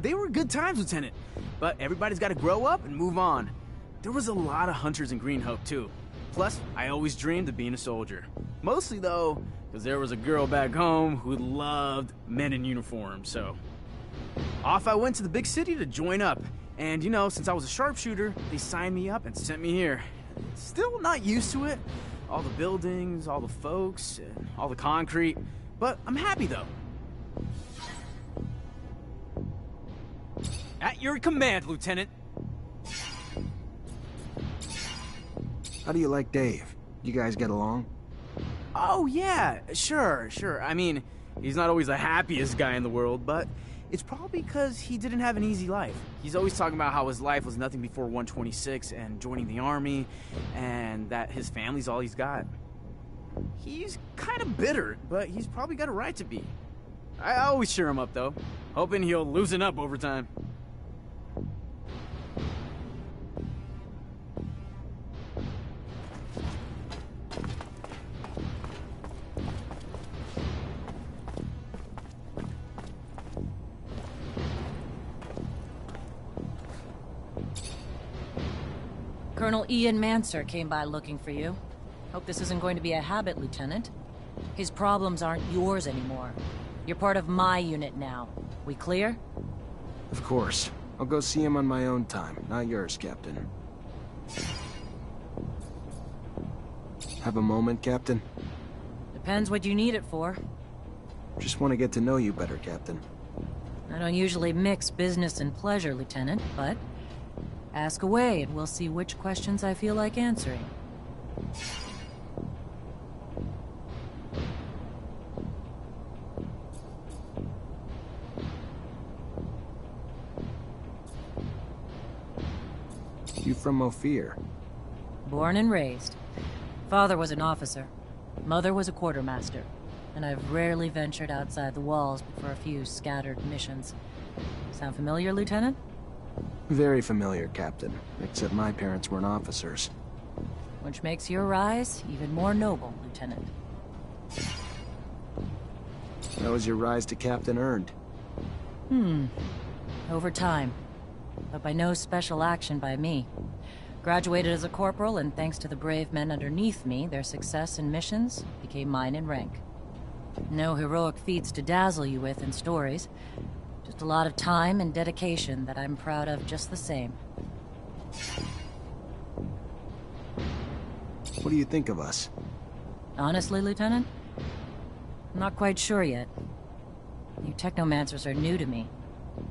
They were good times, Lieutenant, but everybody's got to grow up and move on. There was a lot of hunters in Greenhope, too. Plus, I always dreamed of being a soldier. Mostly, though, because there was a girl back home who loved men in uniform, so... Off I went to the big city to join up. And, you know, since I was a sharpshooter, they signed me up and sent me here. Still not used to it. All the buildings, all the folks, all the concrete. But I'm happy, though. At your command, Lieutenant. How do you like Dave? You guys get along? Oh, yeah, sure. I mean, he's not always the happiest guy in the world, but it's probably because he didn't have an easy life. He's always talking about how his life was nothing before 126 and joining the army, and that his family's all he's got. He's kind of bitter, but he's probably got a right to be. I always cheer him up, though, hoping he'll loosen up over time. Colonel Ian Manser came by looking for you. Hope this isn't going to be a habit, Lieutenant. His problems aren't yours anymore. You're part of my unit now. We clear? Of course. I'll go see him on my own time, not yours, Captain. Have a moment, Captain? Depends what you need it for. Just want to get to know you better, Captain. I don't usually mix business and pleasure, Lieutenant, but... ask away, and we'll see which questions I feel like answering. You from Ophir? Born and raised. Father was an officer. Mother was a quartermaster. And I've rarely ventured outside the walls but for a few scattered missions. Sound familiar, Lieutenant? Very familiar, Captain. Except my parents weren't officers. Which makes your rise even more noble, Lieutenant. How was your rise to Captain earned? Over time. But by no special action by me. Graduated as a corporal, and thanks to the brave men underneath me, their success in missions became mine in rank. No heroic feats to dazzle you with in stories. Just a lot of time and dedication that I'm proud of just the same. What do you think of us? Honestly, Lieutenant? I'm not quite sure yet. You technomancers are new to me.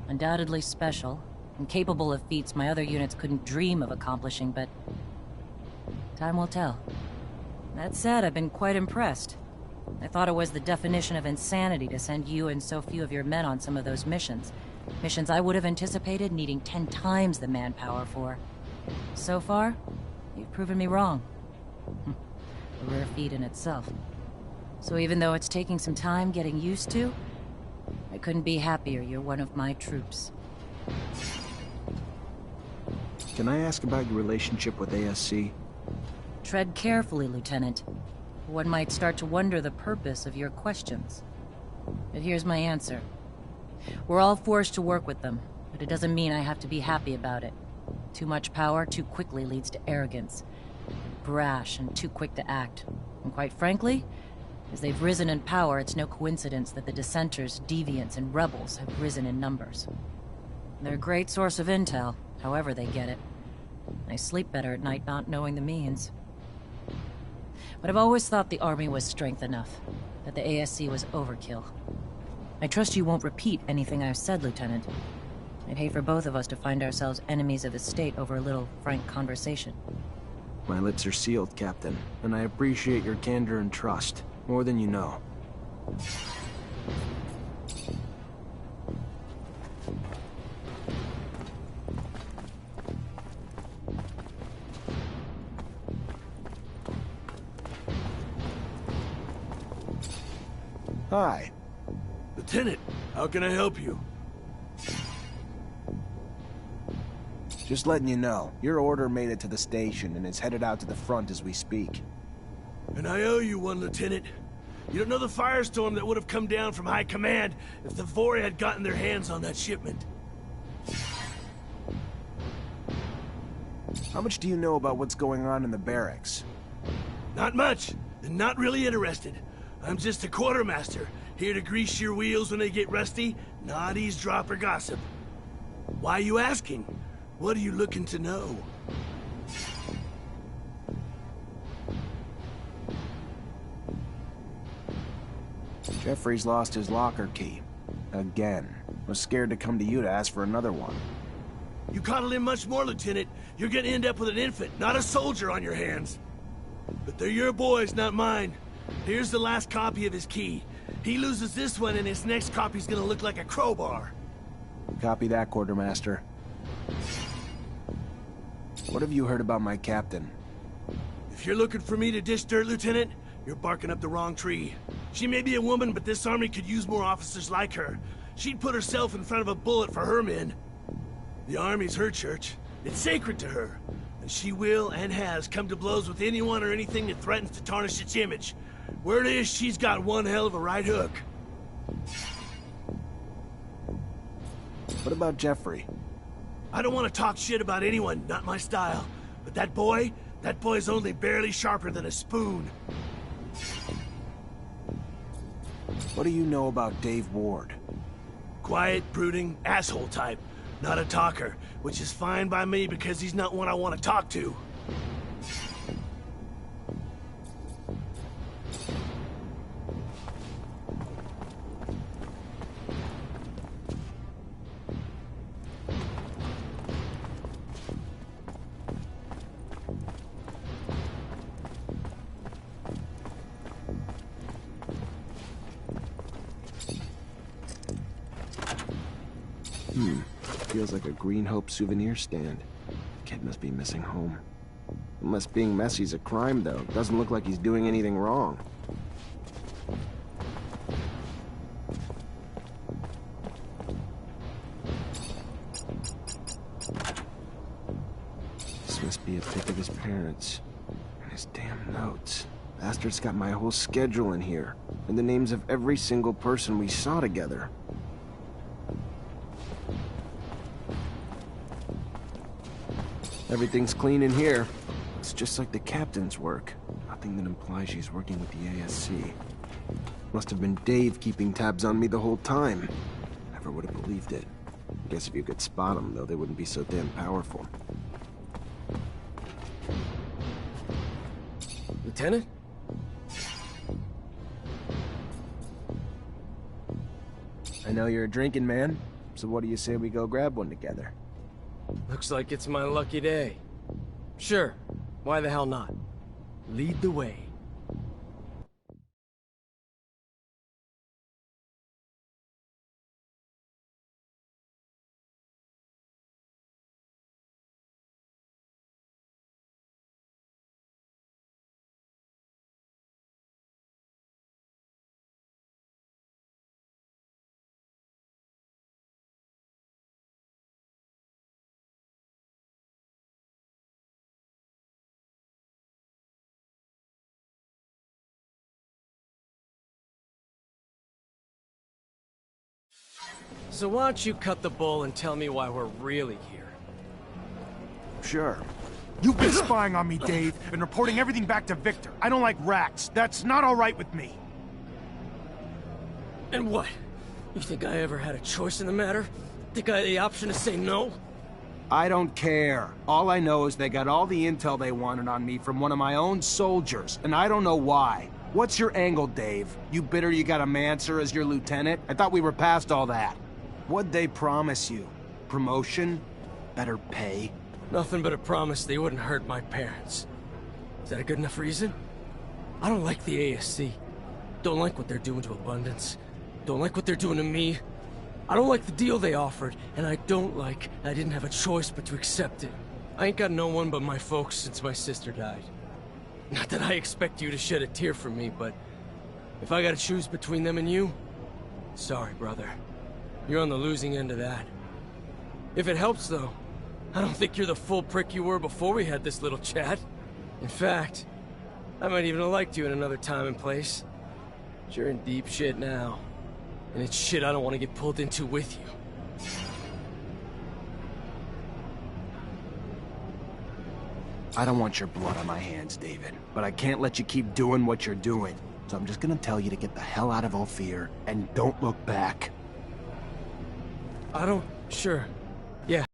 Undoubtedly special, and capable of feats my other units couldn't dream of accomplishing, but... time will tell. That said, I've been quite impressed. I thought it was the definition of insanity to send you and so few of your men on some of those missions. Missions I would have anticipated needing 10 times the manpower for. So far, you've proven me wrong. A rare feat in itself. So even though it's taking some time getting used to, I couldn't be happier you're one of my troops. Can I ask about your relationship with ASC? Tread carefully, Lieutenant. One might start to wonder the purpose of your questions. But here's my answer. We're all forced to work with them, but it doesn't mean I have to be happy about it. Too much power too quickly leads to arrogance. Brash and too quick to act. And quite frankly, as they've risen in power, it's no coincidence that the dissenters, deviants, and rebels have risen in numbers. They're a great source of intel, however they get it. I sleep better at night not knowing the means. But I've always thought the army was strength enough, that the ASC was overkill. I trust you won't repeat anything I've said, Lieutenant. I'd hate for both of us to find ourselves enemies of the state over a little frank conversation. My lips are sealed, Captain, and I appreciate your candor and trust, more than you know. Hi. Lieutenant, how can I help you? Just letting you know, your order made it to the station and is headed out to the front as we speak. And I owe you one, Lieutenant. You don't know the firestorm that would have come down from High Command if the Vori had gotten their hands on that shipment. How much do you know about what's going on in the barracks? Not much, and not really interested. I'm just a quartermaster, here to grease your wheels when they get rusty, not eavesdrop or gossip. Why are you asking? What are you looking to know? Jeffrey's lost his locker key. Again. Was scared to come to you to ask for another one. You coddle him much more, Lieutenant. You're gonna end up with an infant, not a soldier on your hands. But they're your boys, not mine. Here's the last copy of his key. He loses this one and his next copy's gonna look like a crowbar. Copy that, Quartermaster. What have you heard about my captain? If you're looking for me to dish dirt, Lieutenant, you're barking up the wrong tree. She may be a woman, but this army could use more officers like her. She'd put herself in front of a bullet for her men. The army's her church. It's sacred to her. And she will and has come to blows with anyone or anything that threatens to tarnish its image. Word is, she's got one hell of a right hook. What about Jeffrey? I don't want to talk shit about anyone, not my style. But that boy's only barely sharper than a spoon. What do you know about Dave Ward? Quiet, brooding, asshole type. Not a talker, which is fine by me because he's not one I want to talk to. Feels like a Green Hope souvenir stand. Kid must be missing home. Unless being messy's a crime, though. Doesn't look like he's doing anything wrong. This must be a pic of his parents. And his damn notes. Bastard's got my whole schedule in here. And the names of every single person we saw together. Everything's clean in here. It's just like the captain's work. Nothing that implies she's working with the ASC. Must have been Dave keeping tabs on me the whole time. Never would have believed it. Guess if you could spot them, though, they wouldn't be so damn powerful. Lieutenant? I know you're a drinking man, so what do you say we go grab one together? Looks like it's my lucky day. Sure, why the hell not? Lead the way. So why don't you cut the bull and tell me why we're really here? Sure. You've been spying on me, Dave, and reporting everything back to Victor. I don't like rats. That's not all right with me. And what? You think I ever had a choice in the matter? Think I had the option to say no? I don't care. All I know is they got all the intel they wanted on me from one of my own soldiers, and I don't know why. What's your angle, Dave? You bitter you got a Mancer as your lieutenant? I thought we were past all that. What'd they promise you? Promotion? Better pay? Nothing but a promise they wouldn't hurt my parents. Is that a good enough reason? I don't like the ASC. Don't like what they're doing to Abundance. Don't like what they're doing to me. I don't like the deal they offered, and I don't like I didn't have a choice but to accept it. I ain't got no one but my folks since my sister died. Not that I expect you to shed a tear for me, but if I gotta choose between them and you, sorry, brother. You're on the losing end of that. If it helps, though, I don't think you're the full prick you were before we had this little chat. In fact, I might even have liked you in another time and place. But you're in deep shit now. And it's shit I don't want to get pulled into with you. I don't want your blood on my hands, David, but I can't let you keep doing what you're doing. So I'm just gonna tell you to get the hell out of Ophir and don't look back. Sure. Yeah.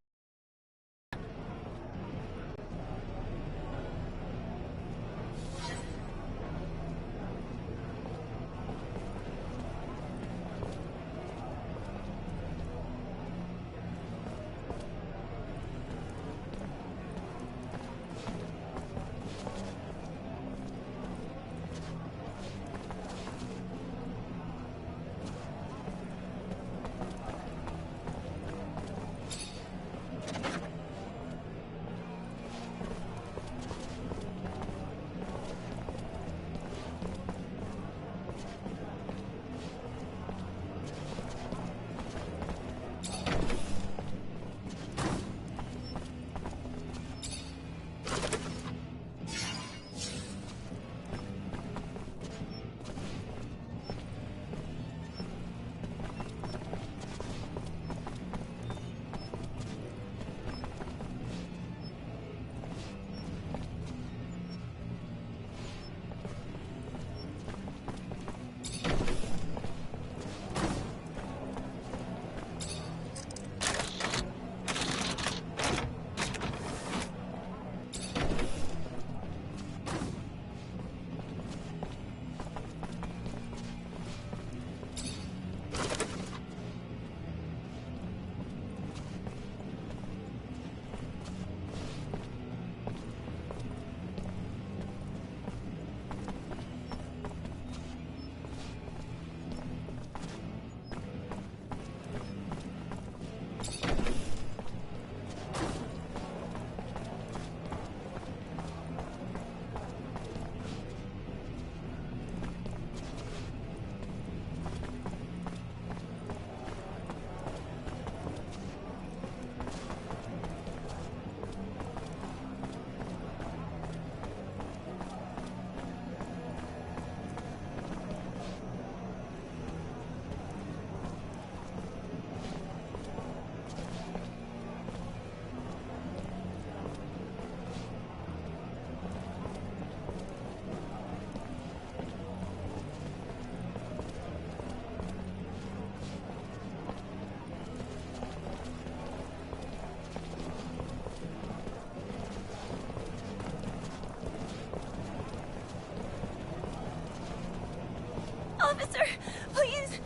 Officer, please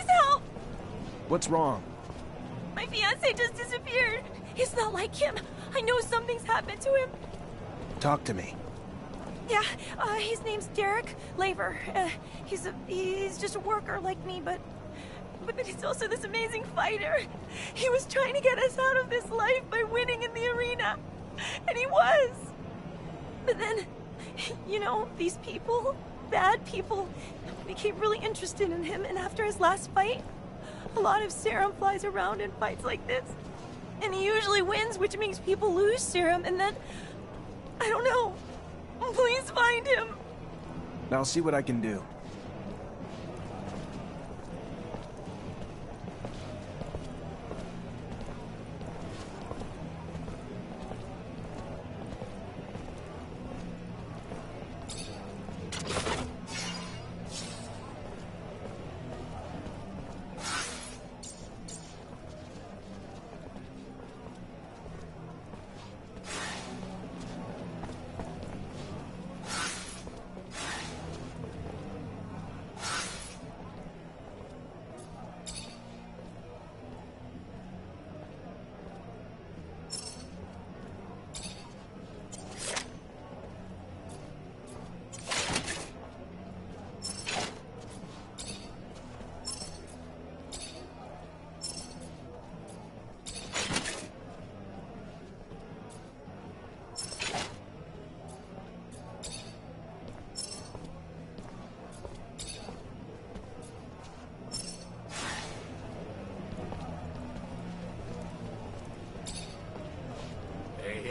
help! What's wrong? My fiancé just disappeared. He's not like him. I know something's happened to him. Talk to me. Yeah, his name's Derek Laver. He's just a worker like me, but he's also this amazing fighter. He was trying to get us out of this life by winning in the arena. And he was. But then, you know, these people, bad people, became really interested in him, and after his last fight, a lot of serum flies around in fights like this. And he usually wins, which makes people lose serum, and then, I don't know. Please find him. I'll see what I can do.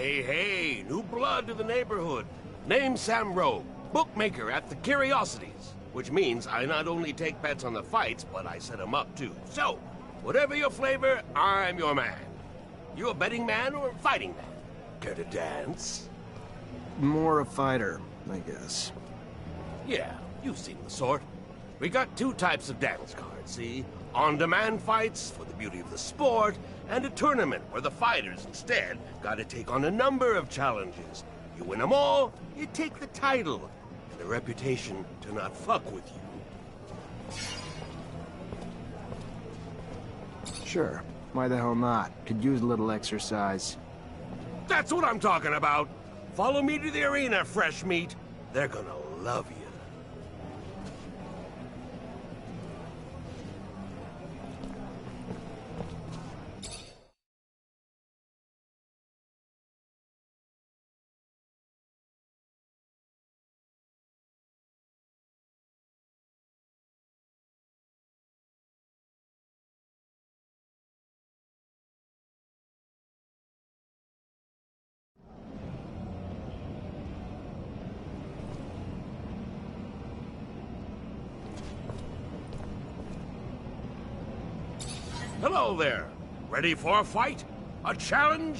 Hey, hey, new blood to the neighborhood. Name's Sam Rowe, bookmaker at the Curiosities. Which means I not only take bets on the fights, but I set them up too. So, whatever your flavor, I'm your man. You a betting man or a fighting man? Care to dance? More a fighter, I guess. Yeah, you've seen the sort. We got two types of dance cards, see? On-demand fights for the beauty of the sport, and a tournament where the fighters instead gotta take on a number of challenges. You win them all, you take the title, and a reputation to not fuck with you. Sure. Why the hell not? Could use a little exercise. That's what I'm talking about! Follow me to the arena, fresh meat. They're gonna love you. Hello there. Ready for a fight? A challenge?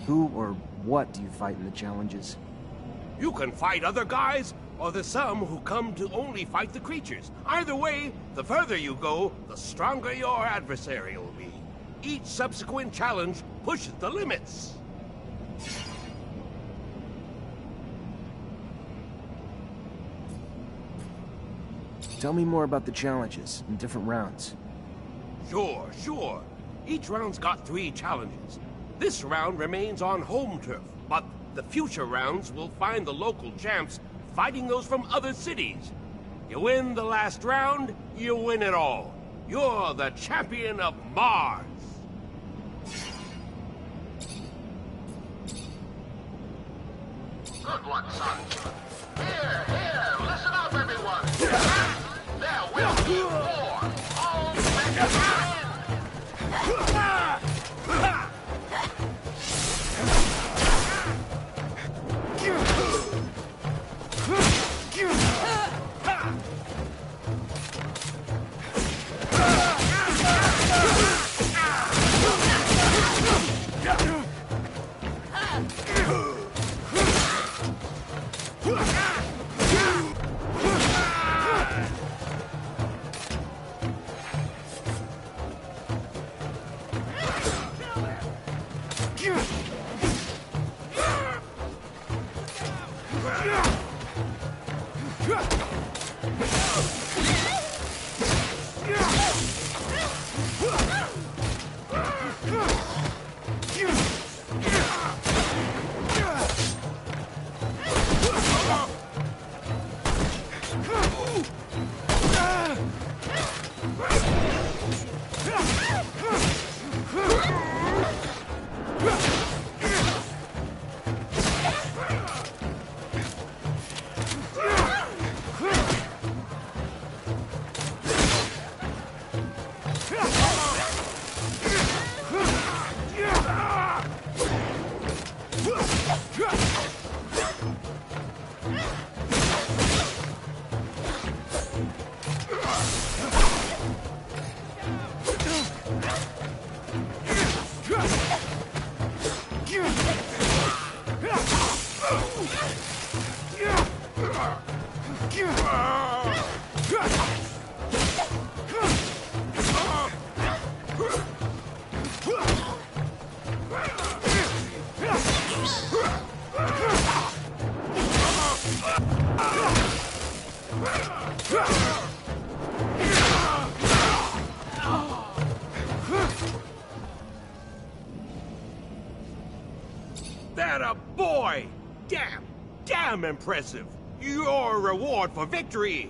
Who or what do you fight in the challenges? You can fight other guys, or there's some who come to only fight the creatures. Either way, the further you go, the stronger your adversary will be. Each subsequent challenge pushes the limits. Tell me more about the challenges in different rounds. Sure. Each round's got 3 challenges. This round remains on home turf, but the future rounds will find the local champs fighting those from other cities. You win the last round, you win it all. You're the champion of Mars. Good one, son. Here, listen up, everyone. There will be war. All men That a boy! Damn impressive! Your reward for victory!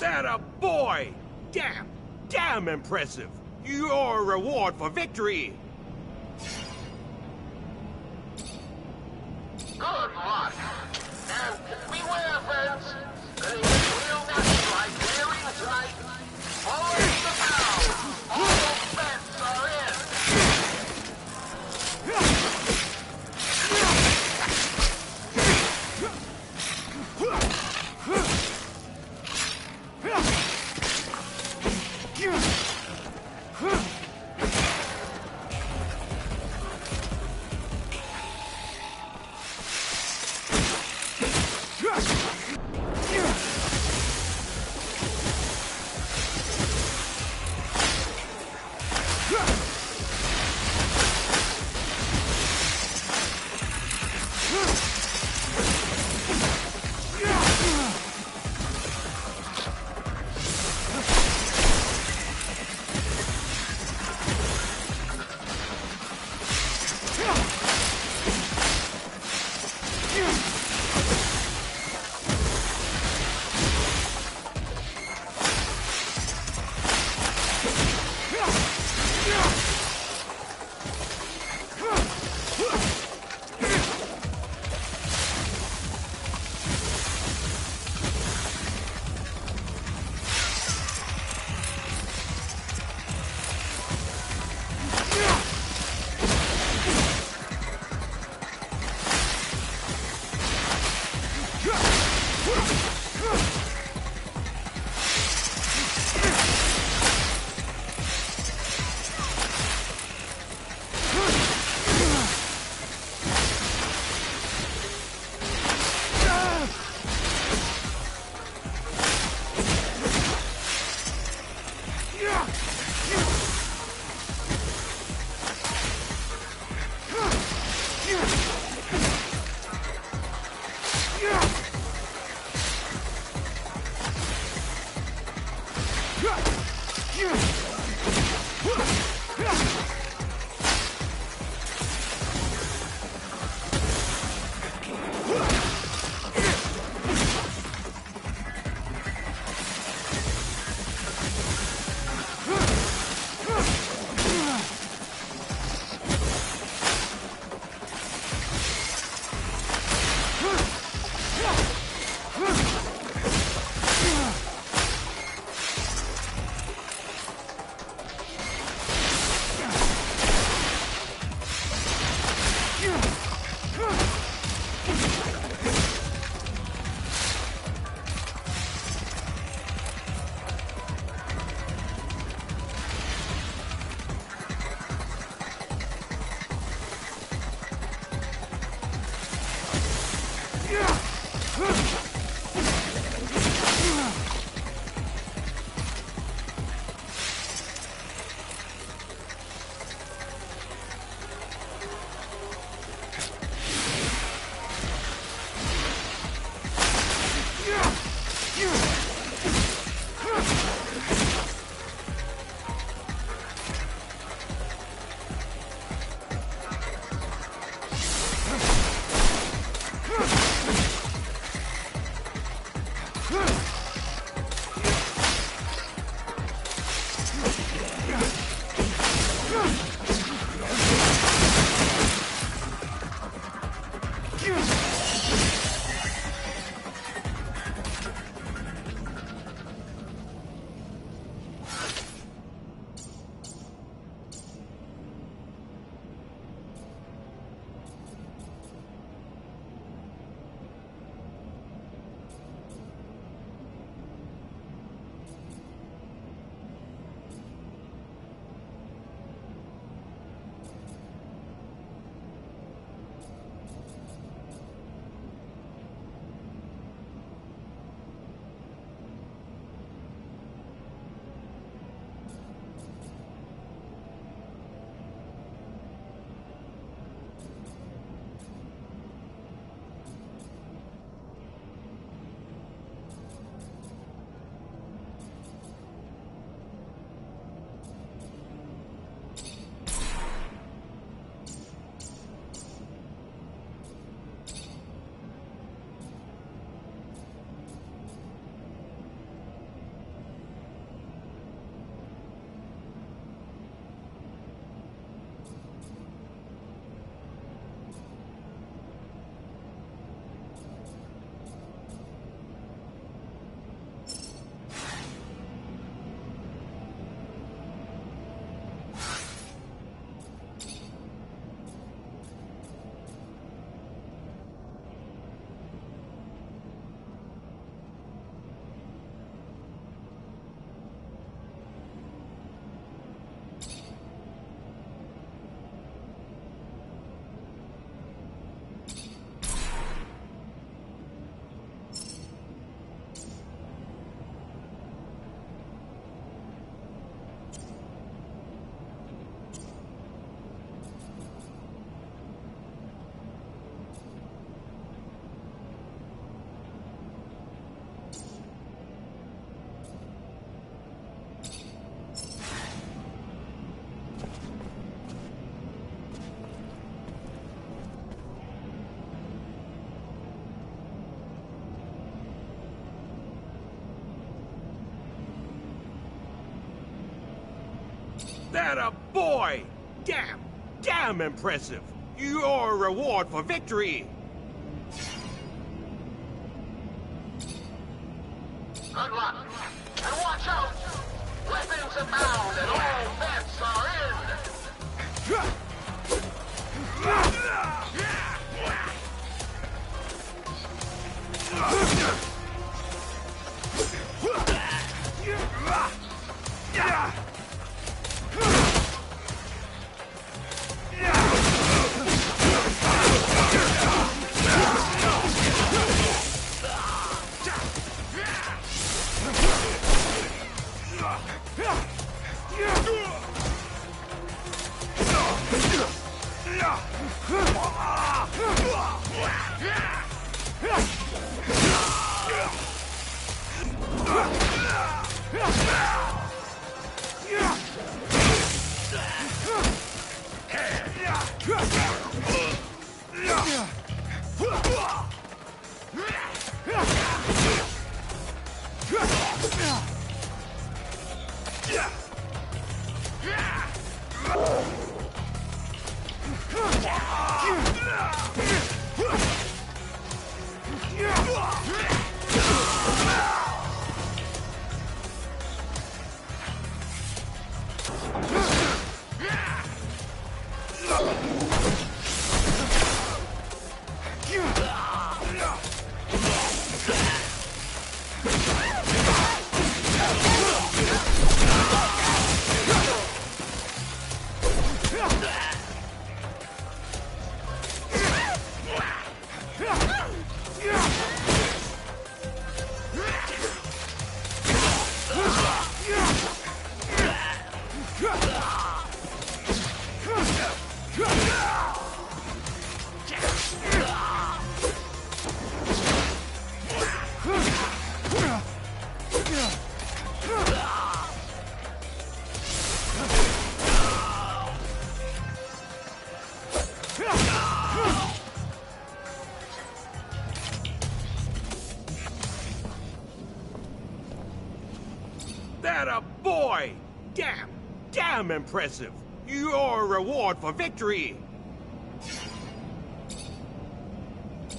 Atta boy! Damn impressive! Your reward for victory! Good luck. And beware, friends. There is real nothing like clearing tonight. Follow the town. All bets are in. That a boy! Damn impressive! Your reward for victory! Good luck. And watch out! Weapons abound and all bets are in! That a boy! Damn impressive! Your reward for victory!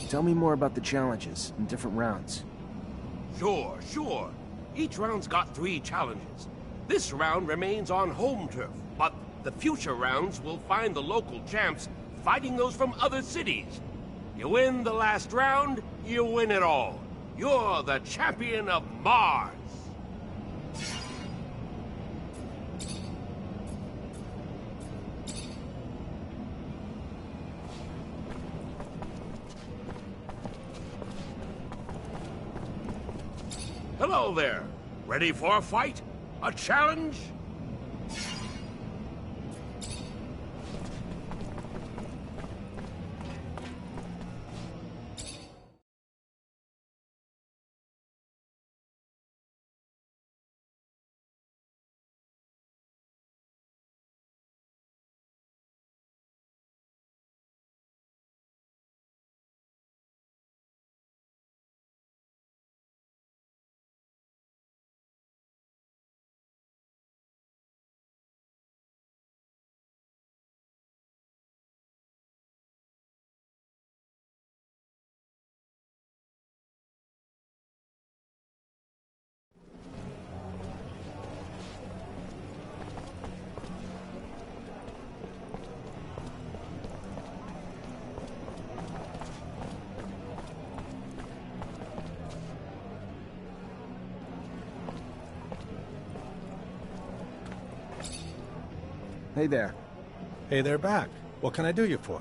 Tell me more about the challenges in different rounds. Sure. Each round's got 3 challenges. This round remains on home turf, but the future rounds will find the local champs fighting those from other cities. You win the last round, you win it all. You're the champion of Mars! Hello there. Ready for a fight? A challenge? Hey there. Hey there back. What can I do you for?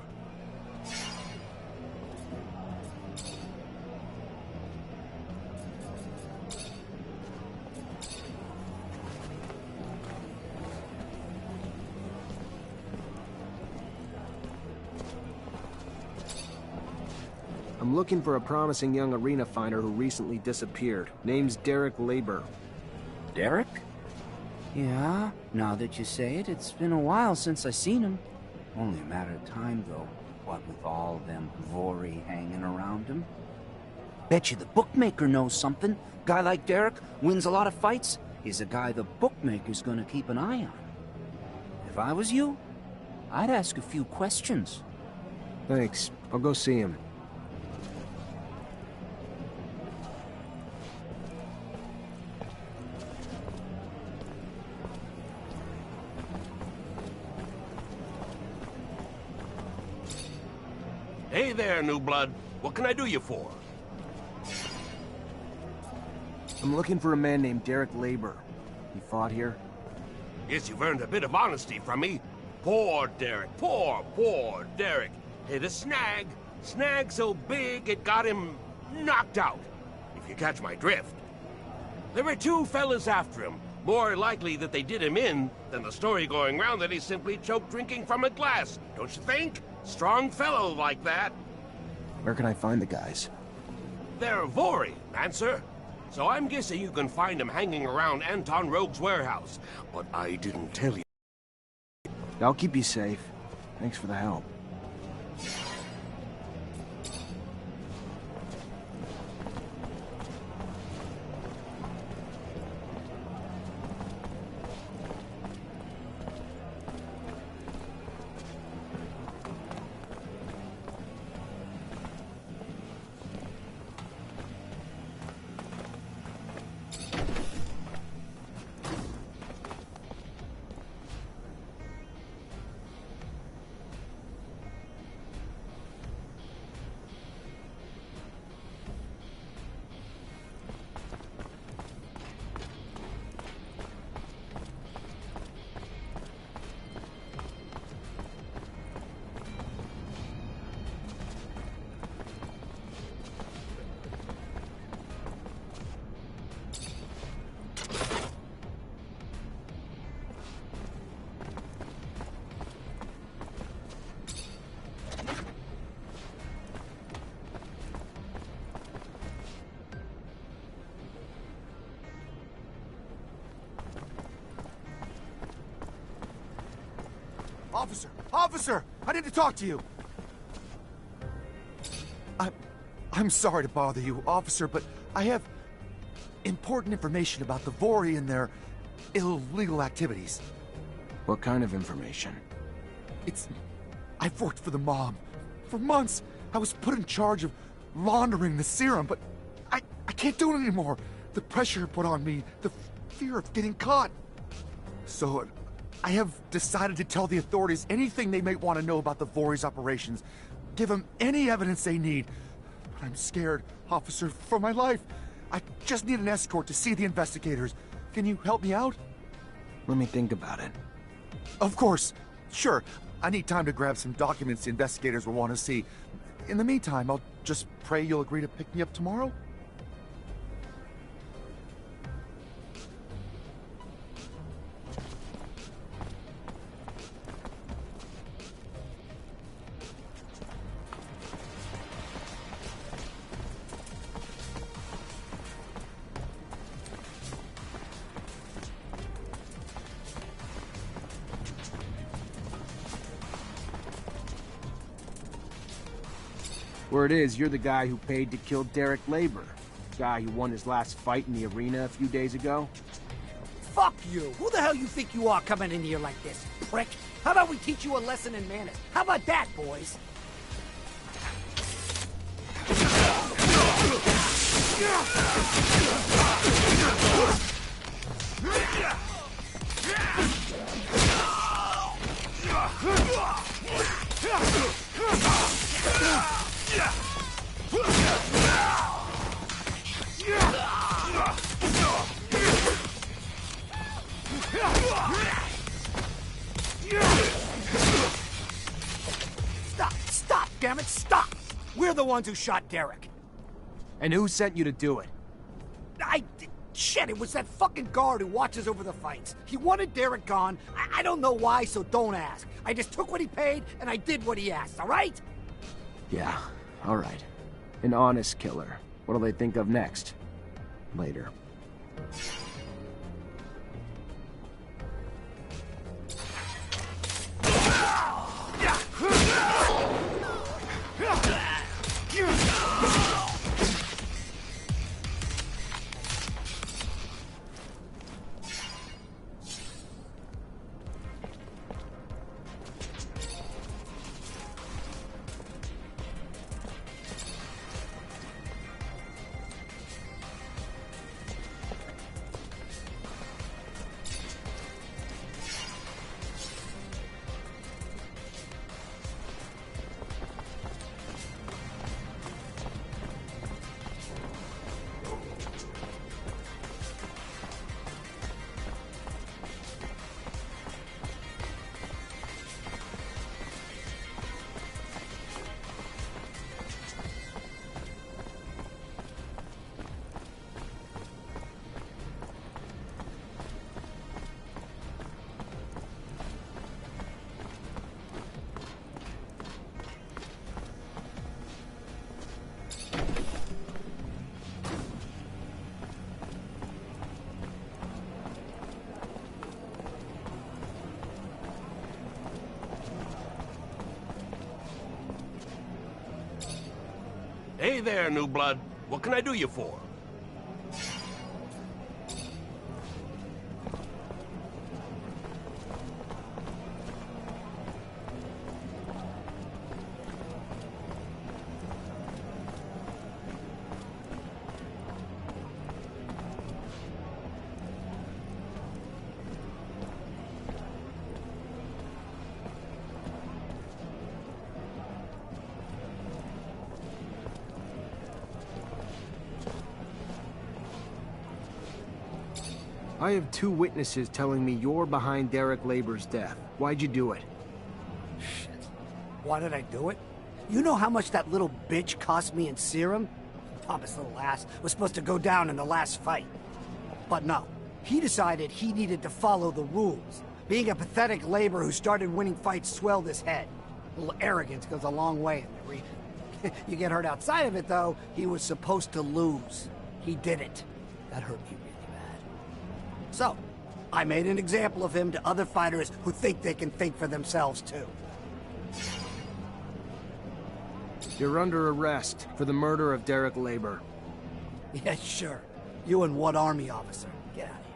I'm looking for a promising young arena fighter who recently disappeared. Name's Derek Labor. Derek? Yeah, now that you say it, it's been a while since I seen him. Only a matter of time, though. What with all them Vori hanging around him. Bet you the bookmaker knows something. Guy like Derek wins a lot of fights. He's a guy the bookmaker's gonna keep an eye on. If I was you, I'd ask a few questions. Thanks. I'll go see him. Hey there, new blood. What can I do you for? I'm looking for a man named Derek Labor. He fought here? Guess you've earned a bit of honesty from me. Poor Derek. Poor Derek. Hit a snag. Snag so big it got him knocked out, if you catch my drift. There were two fellas after him. More likely that they did him in than the story going round that he simply choked drinking from a glass. Don't you think? Strong fellow like that. Where can I find the guys? They're Vori, Mancer. So I'm guessing you can find them hanging around Anton Rogue's warehouse. But I didn't tell you. I'll keep you safe. Thanks for the help. Officer! Officer! I need to talk to you! I'm sorry to bother you, officer, but I have important information about the Vori and their illegal activities. What kind of information? I've worked for the mob. For months, I was put in charge of laundering the serum, but I can't do it anymore. The pressure put on me, the fear of getting caught. So, I have decided to tell the authorities anything they may want to know about the Vori's operations. Give them any evidence they need. But I'm scared, officer, for my life. I just need an escort to see the investigators. Can you help me out? Let me think about it. Of course. Sure. I need time to grab some documents the investigators will want to see. In the meantime, I'll just pray you'll agree to pick me up tomorrow? Word is, you're the guy who paid to kill Derek Labor. The guy who won his last fight in the arena a few days ago. Fuck you! Who the hell you think you are coming in here like this, prick? How about we teach you a lesson in manners? How about that, boys? Stop, damn it, stop! We're the ones who shot Derek. And who sent you to do it? Shit, it was that fucking guard who watches over the fights. He wanted Derek gone. I don't know why, so don't ask. I just took what he paid, and I did what he asked, all right? Yeah, all right. An honest killer. What'll they think of next? Later. Hey there, new blood. What can I do you for? I have 2 witnesses telling me you're behind Derek Labor's death. Why'd you do it? Shit. Why did I do it? You know how much that little bitch cost me in serum? Pompous little ass was supposed to go down in the last fight. But no. He decided he needed to follow the rules. Being a pathetic Labor who started winning fights swelled his head. A little arrogance goes a long way in the arena. You get hurt outside of it, though, he was supposed to lose. He did it. That hurt me really bad. So, I made an example of him to other fighters who think they can think for themselves, too. You're under arrest for the murder of Derek Labor. Yeah, sure. You and what army officer? Get out of here.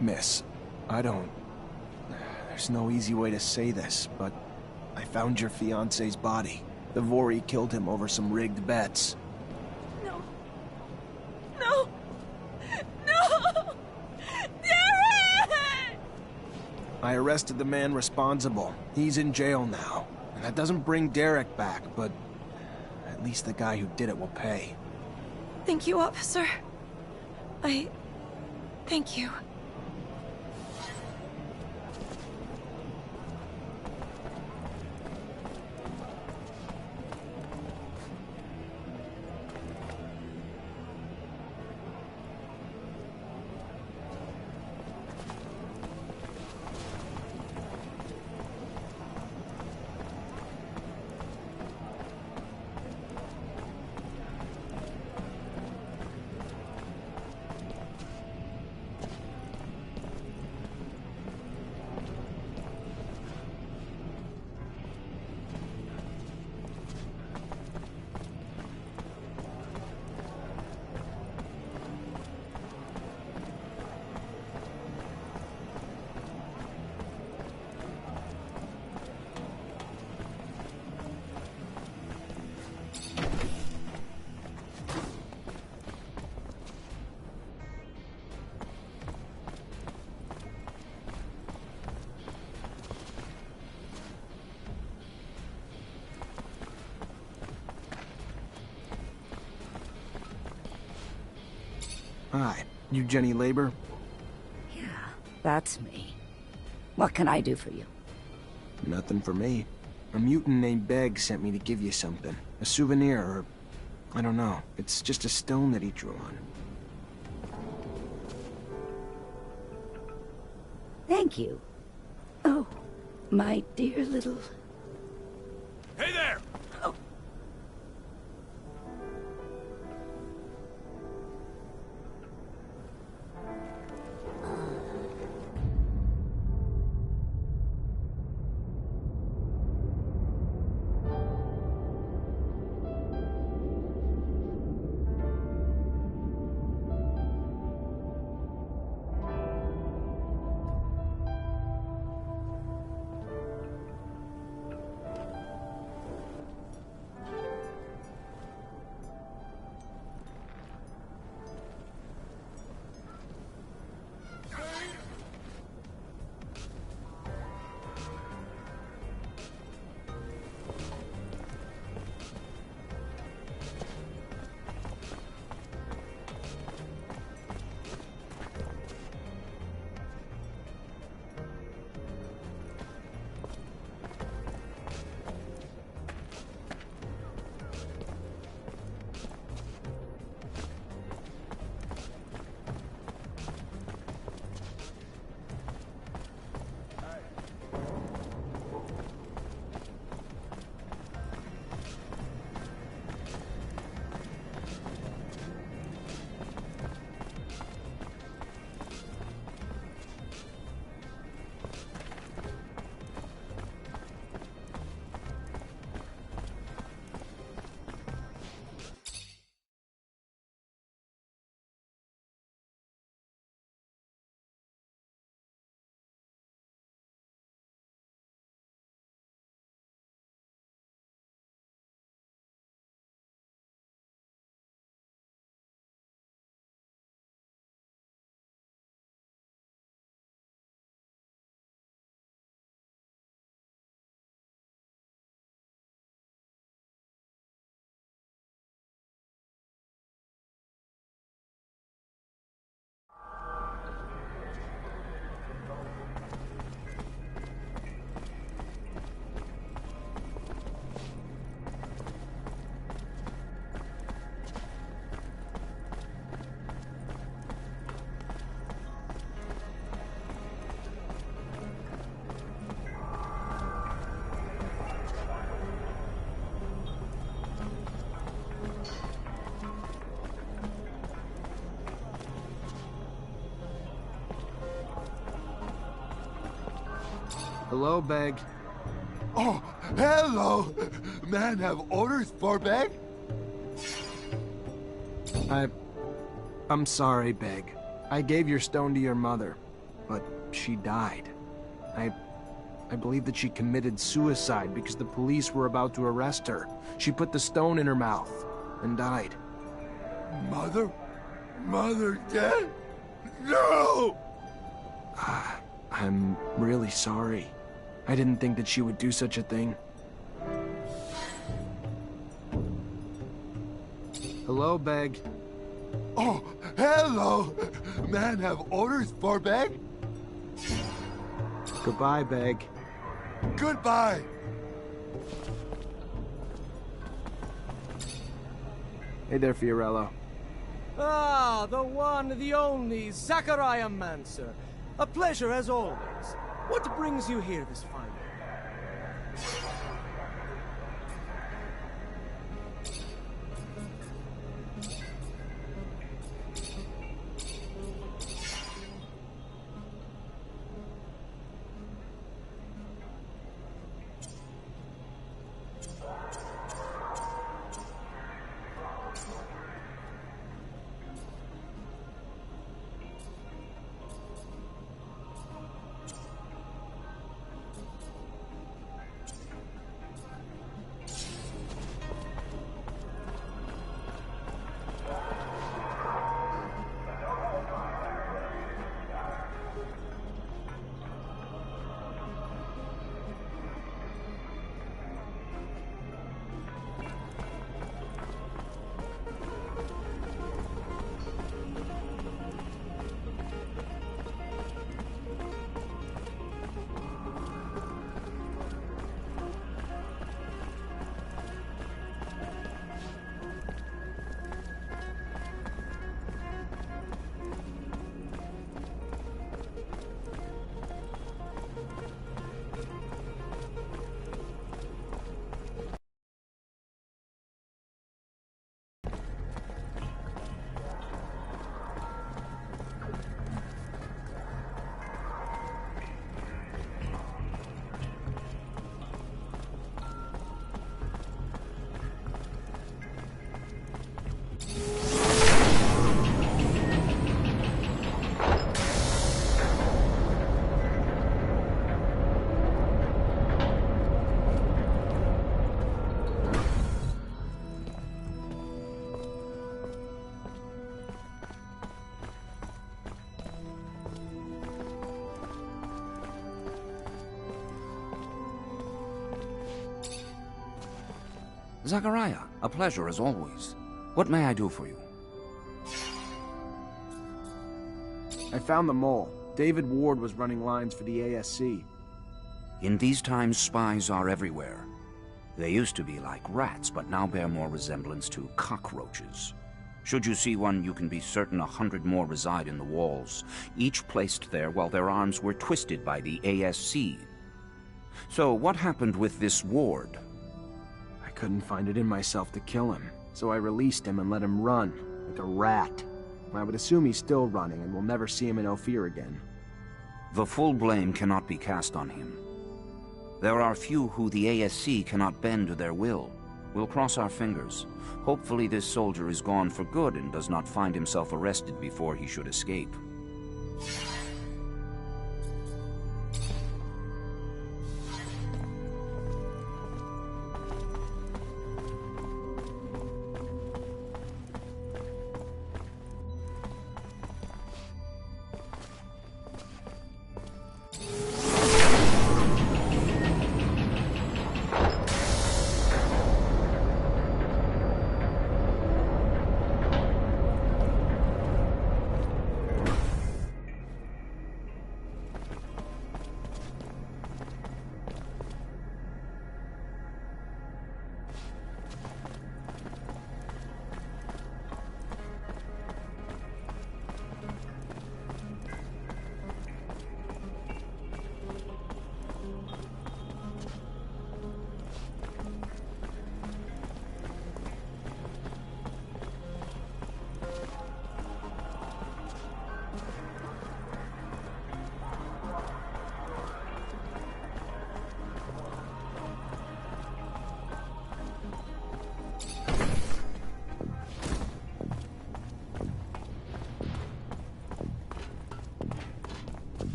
Miss, there's no easy way to say this, but I found your fiancé's body. The Vori killed him over some rigged bets. No. No! No! Derek! I arrested the man responsible. He's in jail now. And that doesn't bring Derek back, but at least the guy who did it will pay. Thank you, officer. Thank you. Hi, You Jenny Labor? Yeah, that's me. What can I do for you? Nothing for me. A mutant named Beg sent me to give you something. A souvenir, or... I don't know. It's just a stone that he drew on. Thank you. Oh, my dear little... Hey there! Oh. Hello, Beg. Oh, hello! Man, have orders for Beg? I'm sorry, Beg. I gave your stone to your mother, but she died. I believe that she committed suicide because the police were about to arrest her. She put the stone in her mouth and died. Mother? Mother dead? No! I'm really sorry. I didn't think that she would do such a thing. Hello, Beg. Oh, hello! Man, have orders for Beg? Goodbye, Beg. Goodbye! Hey there, Fiorello. Ah, the one, the only, Zachariah Manser. A pleasure as always. What brings you here this fine day? Zachariah, a pleasure as always. What may I do for you? I found the mole. David Ward was running lines for the ASC. In these times, spies are everywhere. They used to be like rats, but now bear more resemblance to cockroaches. Should you see one, you can be certain 100 more reside in the walls, each placed there while their arms were twisted by the ASC. So, what happened with this Ward? I couldn't find it in myself to kill him, so I released him and let him run, like a rat. I would assume he's still running, and we'll never see him in Ophir again. The full blame cannot be cast on him. There are few who the ASC cannot bend to their will. We'll cross our fingers. Hopefully this soldier is gone for good and does not find himself arrested before he should escape.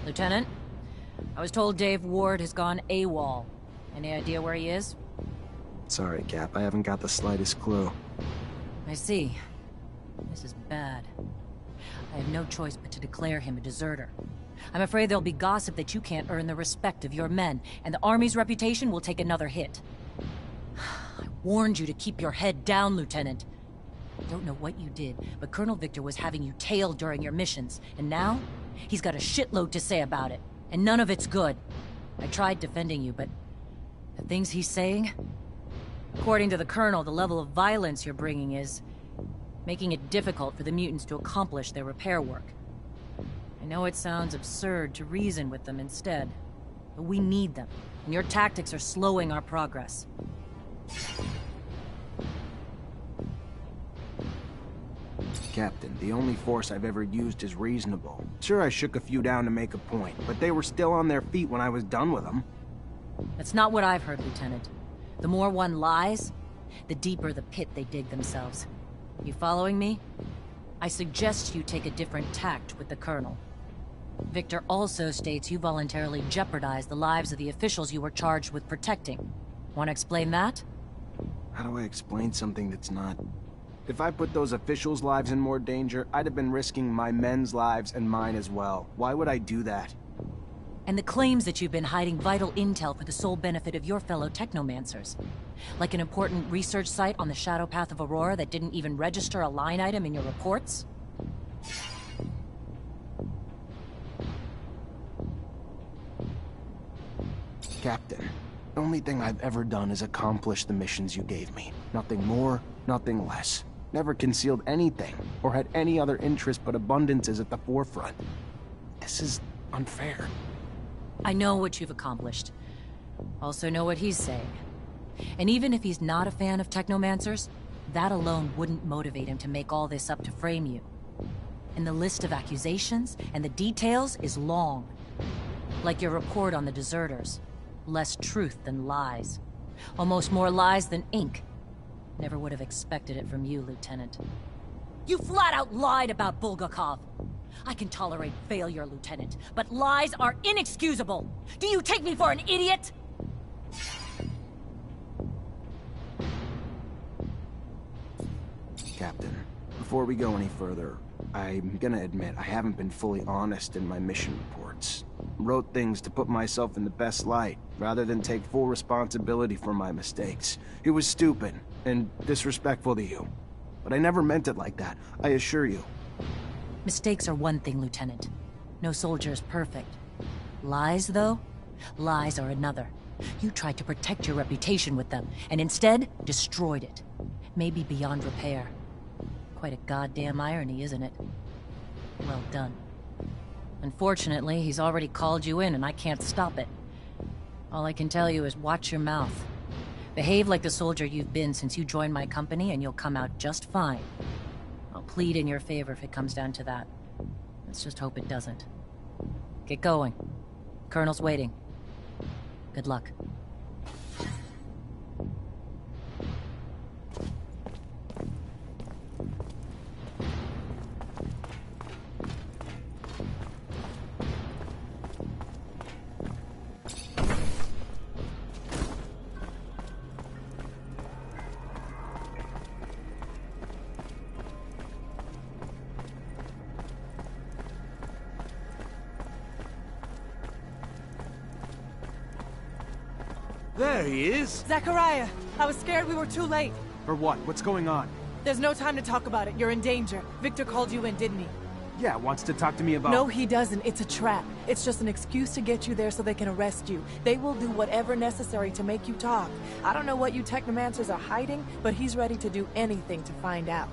Lieutenant, I was told Dave Ward has gone AWOL. Any idea where he is? Sorry, Cap, I haven't got the slightest clue. I see. This is bad. I have no choice but to declare him a deserter. I'm afraid there'll be gossip that you can't earn the respect of your men, and the Army's reputation will take another hit. I warned you to keep your head down, Lieutenant. I don't know what you did, but Colonel Victor was having you tailed during your missions, and now he's got a shitload to say about it, and none of it's good. I tried defending you, but the things he's saying... According to the Colonel, the level of violence you're bringing is making it difficult for the mutants to accomplish their repair work. I know it sounds absurd to reason with them instead, but we need them, and your tactics are slowing our progress. Captain, the only force I've ever used is reasonable. Sure, I shook a few down to make a point, but they were still on their feet when I was done with them. That's not what I've heard, Lieutenant. The more one lies, the deeper the pit they dig themselves. You following me? I suggest you take a different tact with the Colonel. Victor also states you voluntarily jeopardized the lives of the officials you were charged with protecting. Want to explain that? How do I explain something that's not... If I put those officials' lives in more danger, I'd have been risking my men's lives and mine as well. Why would I do that? And the claims that you've been hiding vital intel for the sole benefit of your fellow technomancers. Like an important research site on the shadow path of Aurora that didn't even register a line item in your reports? Captain, the only thing I've ever done is accomplish the missions you gave me. Nothing more, nothing less. Never concealed anything, or had any other interest but abundance is at the forefront. This is unfair. I know what you've accomplished. Also know what he's saying. And even if he's not a fan of technomancers, that alone wouldn't motivate him to make all this up to frame you. And the list of accusations and the details is long. Like your report on the deserters. Less truth than lies. Almost more lies than ink. Never would have expected it from you, Lieutenant. You flat out lied about Bulgakov. I can tolerate failure, Lieutenant, but lies are inexcusable. Do you take me for an idiot? Captain, before we go any further, I'm gonna admit I haven't been fully honest in my mission reports. Wrote things to put myself in the best light, rather than take full responsibility for my mistakes. It was stupid, and disrespectful to you. But I never meant it like that, I assure you. Mistakes are one thing, Lieutenant. No soldier is perfect. Lies, though? Lies are another. You tried to protect your reputation with them, and instead, destroyed it. Maybe beyond repair. Quite a goddamn irony, isn't it? Well done. Unfortunately, he's already called you in, and I can't stop it. All I can tell you is watch your mouth. Behave like the soldier you've been since you joined my company, and you'll come out just fine. I'll plead in your favor if it comes down to that. Let's just hope it doesn't. Get going. Colonel's waiting. Good luck. There he is! Zachariah! I was scared we were too late. For what? What's going on? There's no time to talk about it. You're in danger. Victor called you in, didn't he? Yeah, wants to talk to me about... No, he doesn't. It's a trap. It's just an excuse to get you there so they can arrest you. They will do whatever necessary to make you talk. I don't know what you technomancers are hiding, but he's ready to do anything to find out.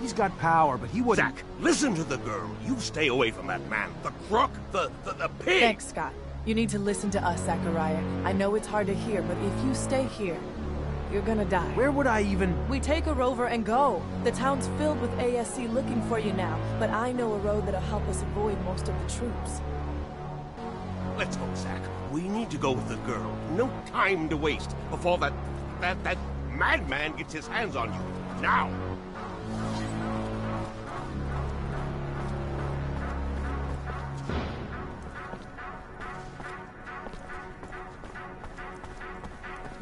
He's got power, but he wouldn't... Zach, listen to the girl. You stay away from that man. The crook, the pig! Thanks, Scott. You need to listen to us, Zachariah. I know it's hard to hear, but if you stay here, you're gonna die. Where would I even... We take a rover and go. The town's filled with ASC looking for you now, but I know a road that'll help us avoid most of the troops. Let's go, Zach. We need to go with the girl. No time to waste before that madman gets his hands on you. Now!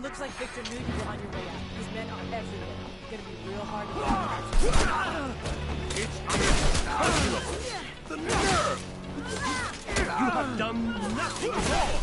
Looks like Victor knew you were on your way out. His men are everywhere. Gonna be real hard to It's unimaginable! The nerve! You have done nothing wrong!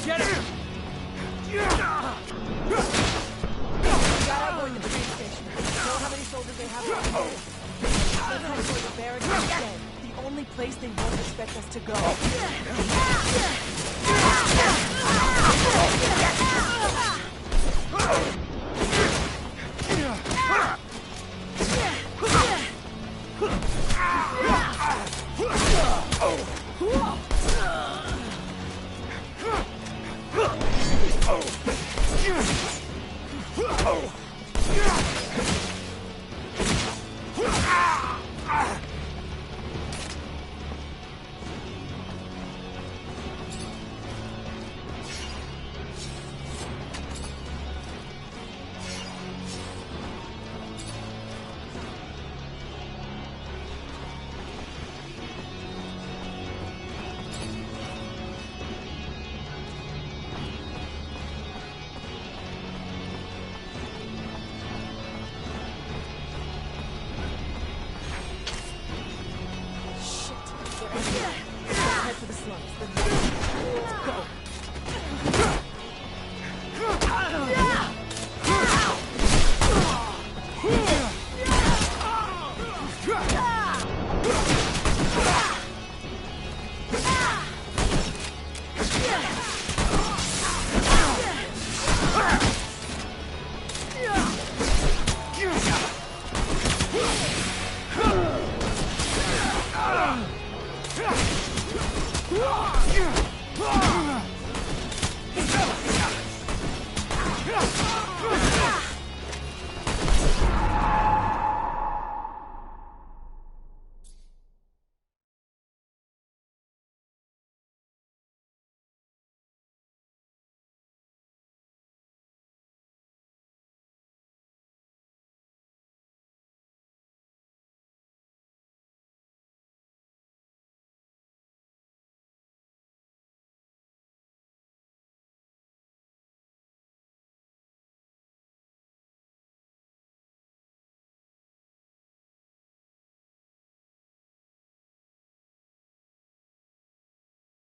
Get him! Gotta avoid the train station. Know how many soldiers they have around here. Let's head toward the barracks instead. The only place they won't expect us to go.